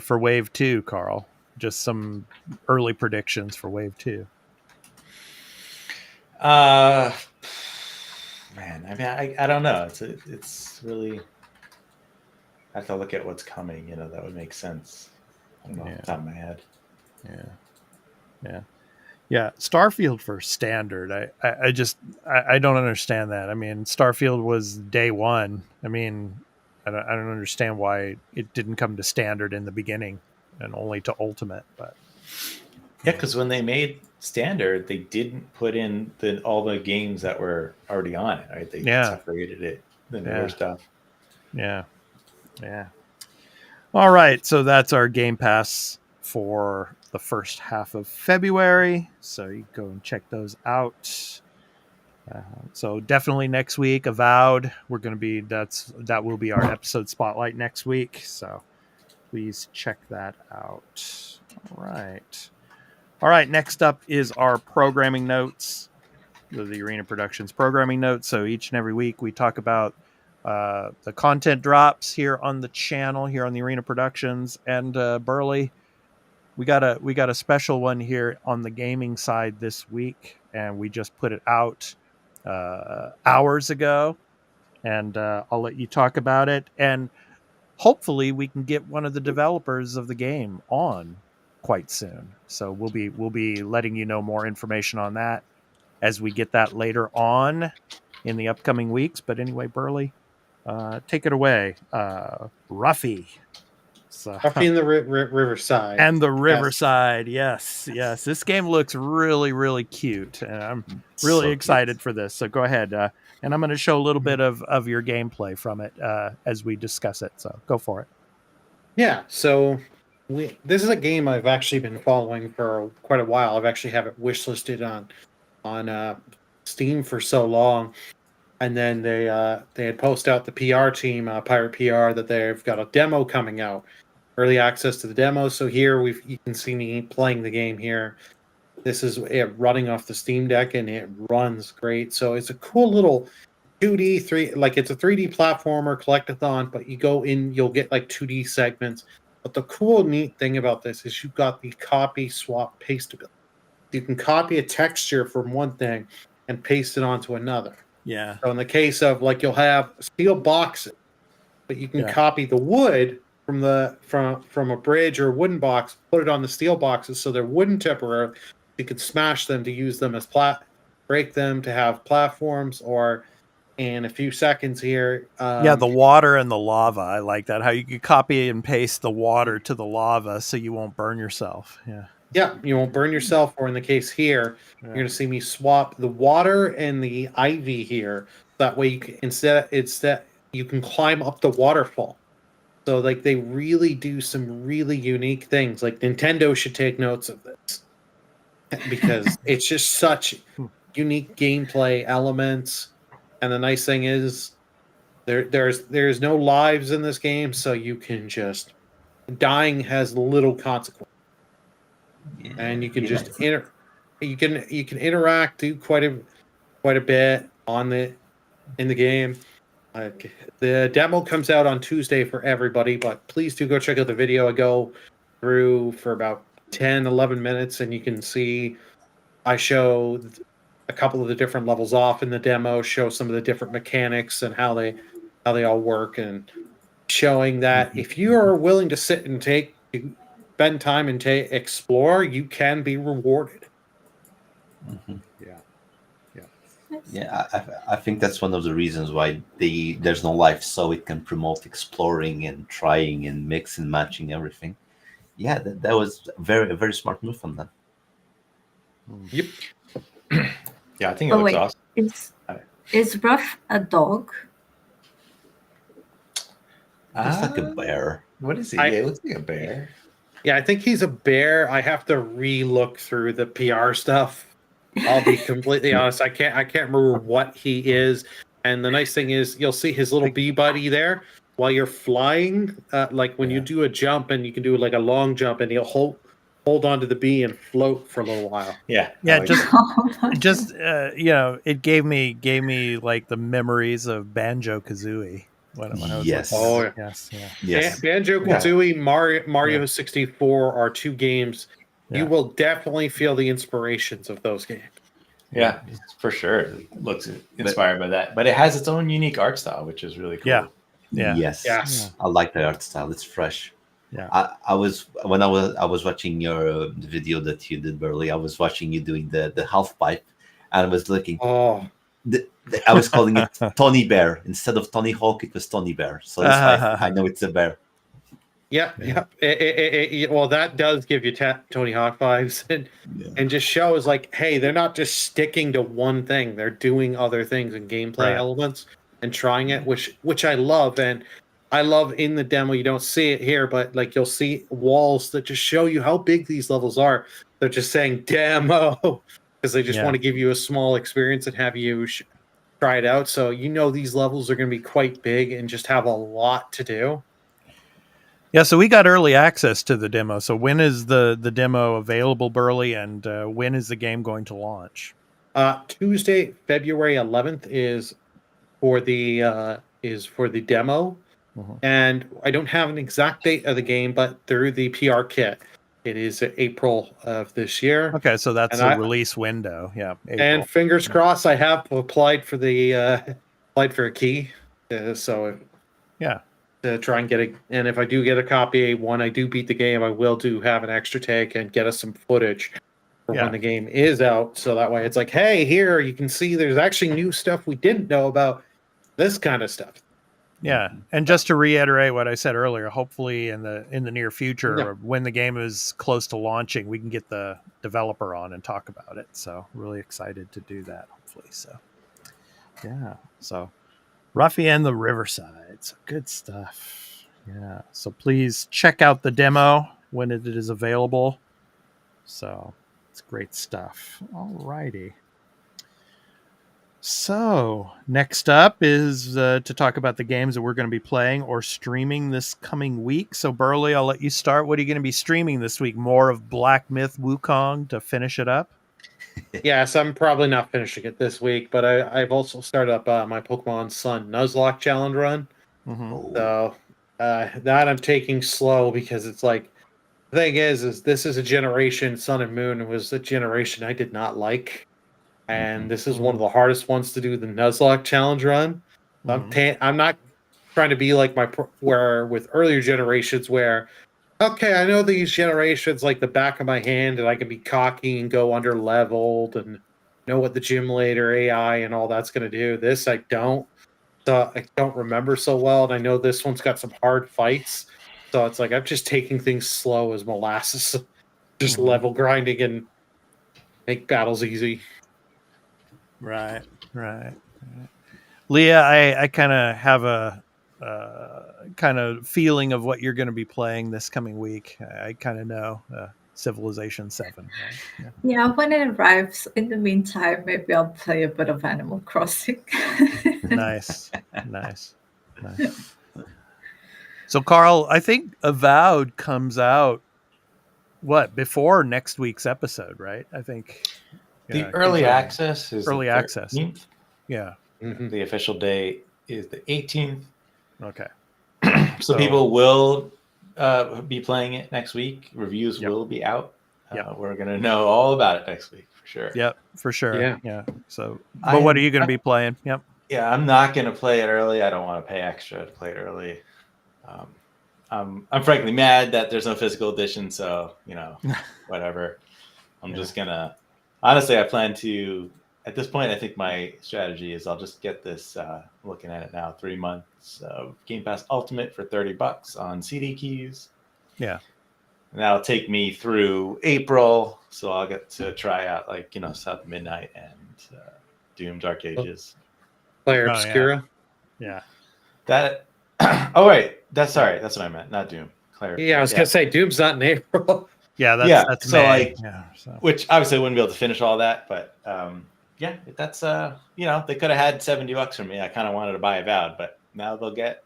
for Wave 2, Carl? Just some early predictions for Wave 2.
Man, I mean, I don't know. It's really, I have to look at what's coming. That would make sense. I don't know off the top of my head.
Yeah. Starfield for standard. I don't understand that. I mean, Starfield was day one. I mean, I don't understand why it didn't come to standard in the beginning and only to ultimate. But
yeah, because when they made standard, they didn't put in all the games that were already on it. Right? They separated it, the newer stuff.
Yeah. All right, so that's our Game Pass for the first half of February. So you go and check those out. So definitely next week, Avowed. We're going to be that will be our episode spotlight next week. So please check that out. All right. Next up is our programming notes. The Arena Productions programming notes. So each and every week we talk about the content drops here on the channel, here on the Arena Productions. And Burley, we got a special one here on the gaming side this week, and we just put it out hours ago, and I'll let you talk about it. And hopefully we can get one of the developers of the game on quite soon. So we'll be letting you know more information on that as we get that later on in the upcoming weeks. But anyway, Burley, take it away. Ruffy.
Ruffy in the Riverside.
And the Riverside, yes. This game looks really, really cute, and I'm really excited for this. So go ahead, and I'm going to show a little bit of your gameplay from it as we discuss it. So go for it.
Yeah, so this is a game I've actually been following for quite a while. I've actually have it wishlisted on Steam for so long. And then they had posted out the PR team, Pirate PR, that they've got a demo coming out, early access to the demo. So here you can see me playing the game here. This is it running off the Steam Deck, and it runs great. So it's a cool little 2D it's a 3D platformer collectathon, but you go in, you'll get like 2D segments. But the cool, neat thing about this is you've got the copy, swap, paste ability. You can copy a texture from one thing and paste it onto another.
Yeah.
So in the case of you'll have steel boxes, but you can copy the wood from a bridge or a wooden box, put it on the steel boxes so they're wooden temporarily. You could smash them to use them as break them to have platforms, or in a few seconds here.
The water and the lava. I like that. How you could copy and paste the water to the lava so you won't burn yourself. Yeah.
Yeah, you won't burn yourself, or in the case here, you're going to see me swap the water and the ivy here. That way, you can, instead you can climb up the waterfall. So like they really do some really unique things. Like Nintendo should take notes of this because it's just such unique gameplay elements. And the nice thing is there's no lives in this game, so you can just dying has little consequence.
Yeah,
And you can
yeah.
just you can interact, do quite a bit in the game. The demo comes out on Tuesday for everybody, but please do go check out the video. I go through for about 10, 11 minutes, and you can see I show a couple of the different levels off in the demo, show some of the different mechanics and how they all work, and showing that if you are willing to sit and spend time and explore, you can be rewarded.
Mm-hmm.
Yeah.
Yeah, I think that's one of the reasons why there's no life, so it can promote exploring and trying and mix and matching everything. Yeah, that was a very smart move from them.
Yep.
Yeah, I think it looks awesome.
Is Ruff a dog?
Looks like a bear.
What is he? It looks like a bear.
Yeah, I think he's a bear. I have to re-look through the PR stuff. I'll be completely honest. I can't remember what he is. And the nice thing is, you'll see his little bee buddy there while you're flying. Like when you do a jump, and you can do like a long jump, and he'll hold onto the bee and float for a little while.
Yeah,
yeah. Just you know, it gave me like the memories of Banjo-Kazooie. When I was
Yes.
Oh, yes. Yeah.
Yes.
Banjo-Kazooie, Mario 64 are two games. You will definitely feel the inspirations of those games.
Yeah, for sure. It looks inspired by that. But it has its own unique art style, which is really cool.
Yeah.
Yes.
I like the art style. It's fresh.
Yeah.
I was watching your video that you did, Burley. I was watching you doing the half pipe, and I was looking.
Oh.
I was calling it Tony Bear instead of Tony Hawk. It was Tony Bear, so I know it's a bear.
Yeah. Well, that does give you Tony Hawk vibes, and just shows like, hey, they're not just sticking to one thing; they're doing other things and gameplay elements and trying it, which I love. And I love in the demo. You don't see it here, but like you'll see walls that just show you how big these levels are. They're just saying demo. Because they just want to give you a small experience and have you try it out. So these levels are going to be quite big and just have a lot to do.
Yeah, so we got early access to the demo. So when is the demo available, Burley, and when is the game going to launch?
Tuesday, February 11th is for the demo, and I don't have an exact date of the game, but through the PR kit. It is April of this year.
Okay, so that's a release window. Yeah, April.
And fingers crossed, I have applied for a key. To try and get and if I do get a copy, when I do beat the game, I will have an extra take and get us some footage for when the game is out. So that way, it's like, hey, here you can see there's actually new stuff we didn't know about. This kind of stuff.
Yeah, and just to reiterate what I said earlier, hopefully in the near future, when the game is close to launching, we can get the developer on and talk about it. So really excited to do that, hopefully. So yeah, so Ruffy and the Riverside, so good stuff. Yeah, so please check out the demo when it is available. So it's great stuff. All righty. So next up is to talk about the games that we're going to be playing or streaming this coming week. So Burley, I'll let you start. What are you going to be streaming this week? More of Black Myth Wukong to finish it up?
Yes, I'm probably not finishing it this week, but I've also started up my Pokemon Sun Nuzlocke challenge run. So that I'm taking slow because it's like, the thing is this is a generation, Sun and Moon was a generation I did not like. And this is one of the hardest ones to do, the Nuzlocke challenge run. I'm not trying to be like where with earlier generations where, okay, I know these generations like the back of my hand and I can be cocky and go under leveled and know what the gym leader AI and all that's going to do. This I don't. So I don't remember so well. And I know this one's got some hard fights. So it's like I'm just taking things slow as molasses. Just level grinding and make battles easy.
Right. Leah, I kind of have a kind of feeling of what you're going to be playing this coming week. I kind of know Civilization 7, right?
Yeah, when it arrives. In the meantime, maybe I'll play a bit of Animal Crossing.
Nice. So, Carl, I think Avowed comes out before next week's episode, right? I think
the early access is
early
the 13th.
Access. Yeah.
The official date is the 18th.
Okay.
So people will be playing it next week. Reviews will be out. We're going to know all about it next week for sure.
Yep, for sure. Yeah. So, but what are you going to be playing? Yep.
Yeah, I'm not going to play it early. I don't want to pay extra to play it early. I'm frankly mad that there's no physical edition. So, whatever. I'm just going to, honestly, I plan to, at this point, I think my strategy is I'll just get this, looking at it now, 3 months of Game Pass Ultimate for $30 on CD keys.
Yeah.
And that'll take me through April. So I'll get to try out South Midnight and Doom Dark Ages.
Player Obscura.
Yeah.
That, oh, wait. That's what I meant. Not Doom.
Yeah, I was going to say Doom's not in April.
Yeah, that's
so
May.
Which obviously I wouldn't be able to finish all that, but that's they could have had $70 from me. I kind of wanted to buy Avowed, but now they'll get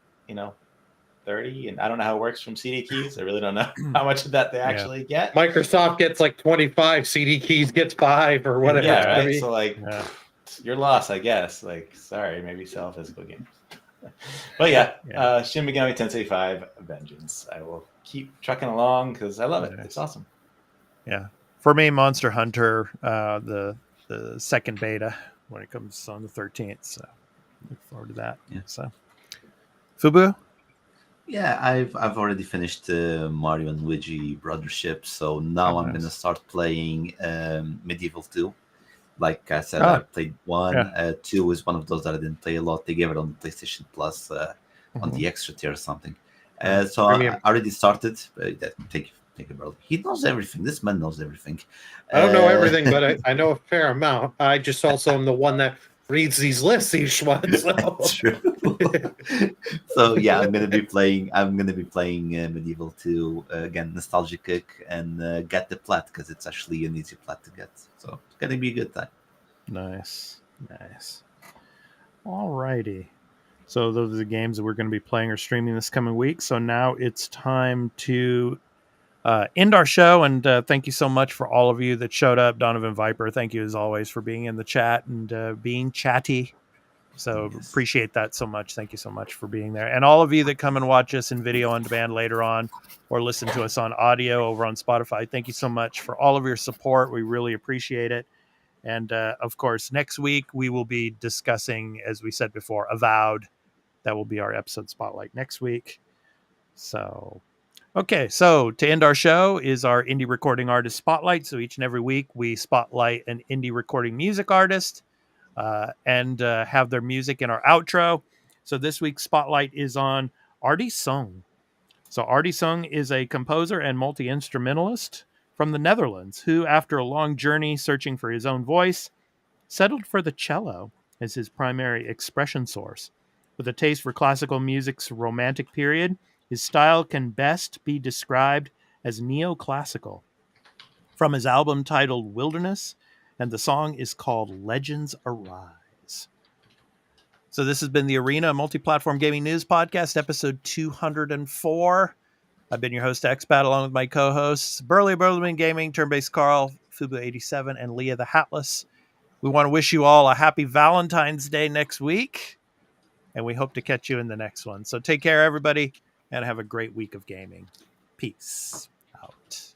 30, and I don't know how it works from CD keys. I really don't know how much of that they actually get.
Microsoft gets like 25, CD keys gets 5 or whatever.
Yeah, right. So your loss, I guess. Sorry, maybe sell physical games. But Shin Megami Tensei 5 Vengeance. I will keep trucking along because I love it. It's awesome.
Yeah. For me, Monster Hunter, the second beta when it comes on the 13th. So look forward to that. Yeah. So Fubu?
Yeah, I've already finished Mario and Luigi Brothership, so now I'm gonna start playing Medieval 2. Like I said, I played 1. 2 is one of those that I didn't play a lot. They gave it on PlayStation Plus on the extra tier or something. So I already started. Thank you, brother. He knows everything. This man knows everything.
I don't know everything, but I know a fair amount. I just also am the one that reads these lists each one. So.
That's true. So yeah, I'm gonna be playing Medieval 2 again, nostalgia kick, and get the plat because it's actually an easy plat to get. So it's gonna be a good time.
Nice. All righty. So those are the games that we're going to be playing or streaming this coming week. So now it's time to end our show. And thank you so much for all of you that showed up. Donovan Viper, thank you as always for being in the chat and being chatty. So appreciate that so much. Thank you so much for being there. And all of you that come and watch us in video on demand later on or listen to us on audio over on Spotify, thank you so much for all of your support. We really appreciate it. And of course, next week we will be discussing, as we said before, Avowed. That will be our episode spotlight next week. So, okay. So to end our show is our indie recording artist spotlight. So each and every week we spotlight an indie recording music artist and have their music in our outro. So this week's spotlight is on Artie Sung. So Artie Sung is a composer and multi-instrumentalist from the Netherlands who, after a long journey searching for his own voice, settled for the cello as his primary expression source. With a taste for classical music's romantic period, his style can best be described as neoclassical. From his album titled Wilderness, and the song is called Legends Arise. So this has been the Arena Multi-Platform Gaming News Podcast, episode 204. I've been your host, Expat, along with my co-hosts, Burley Burlerman Gaming, Turn-Based Carl, Fubu87, and Leah the Hatless. We want to wish you all a happy Valentine's Day next week, and we hope to catch you in the next one. So take care, everybody, and have a great week of gaming. Peace out.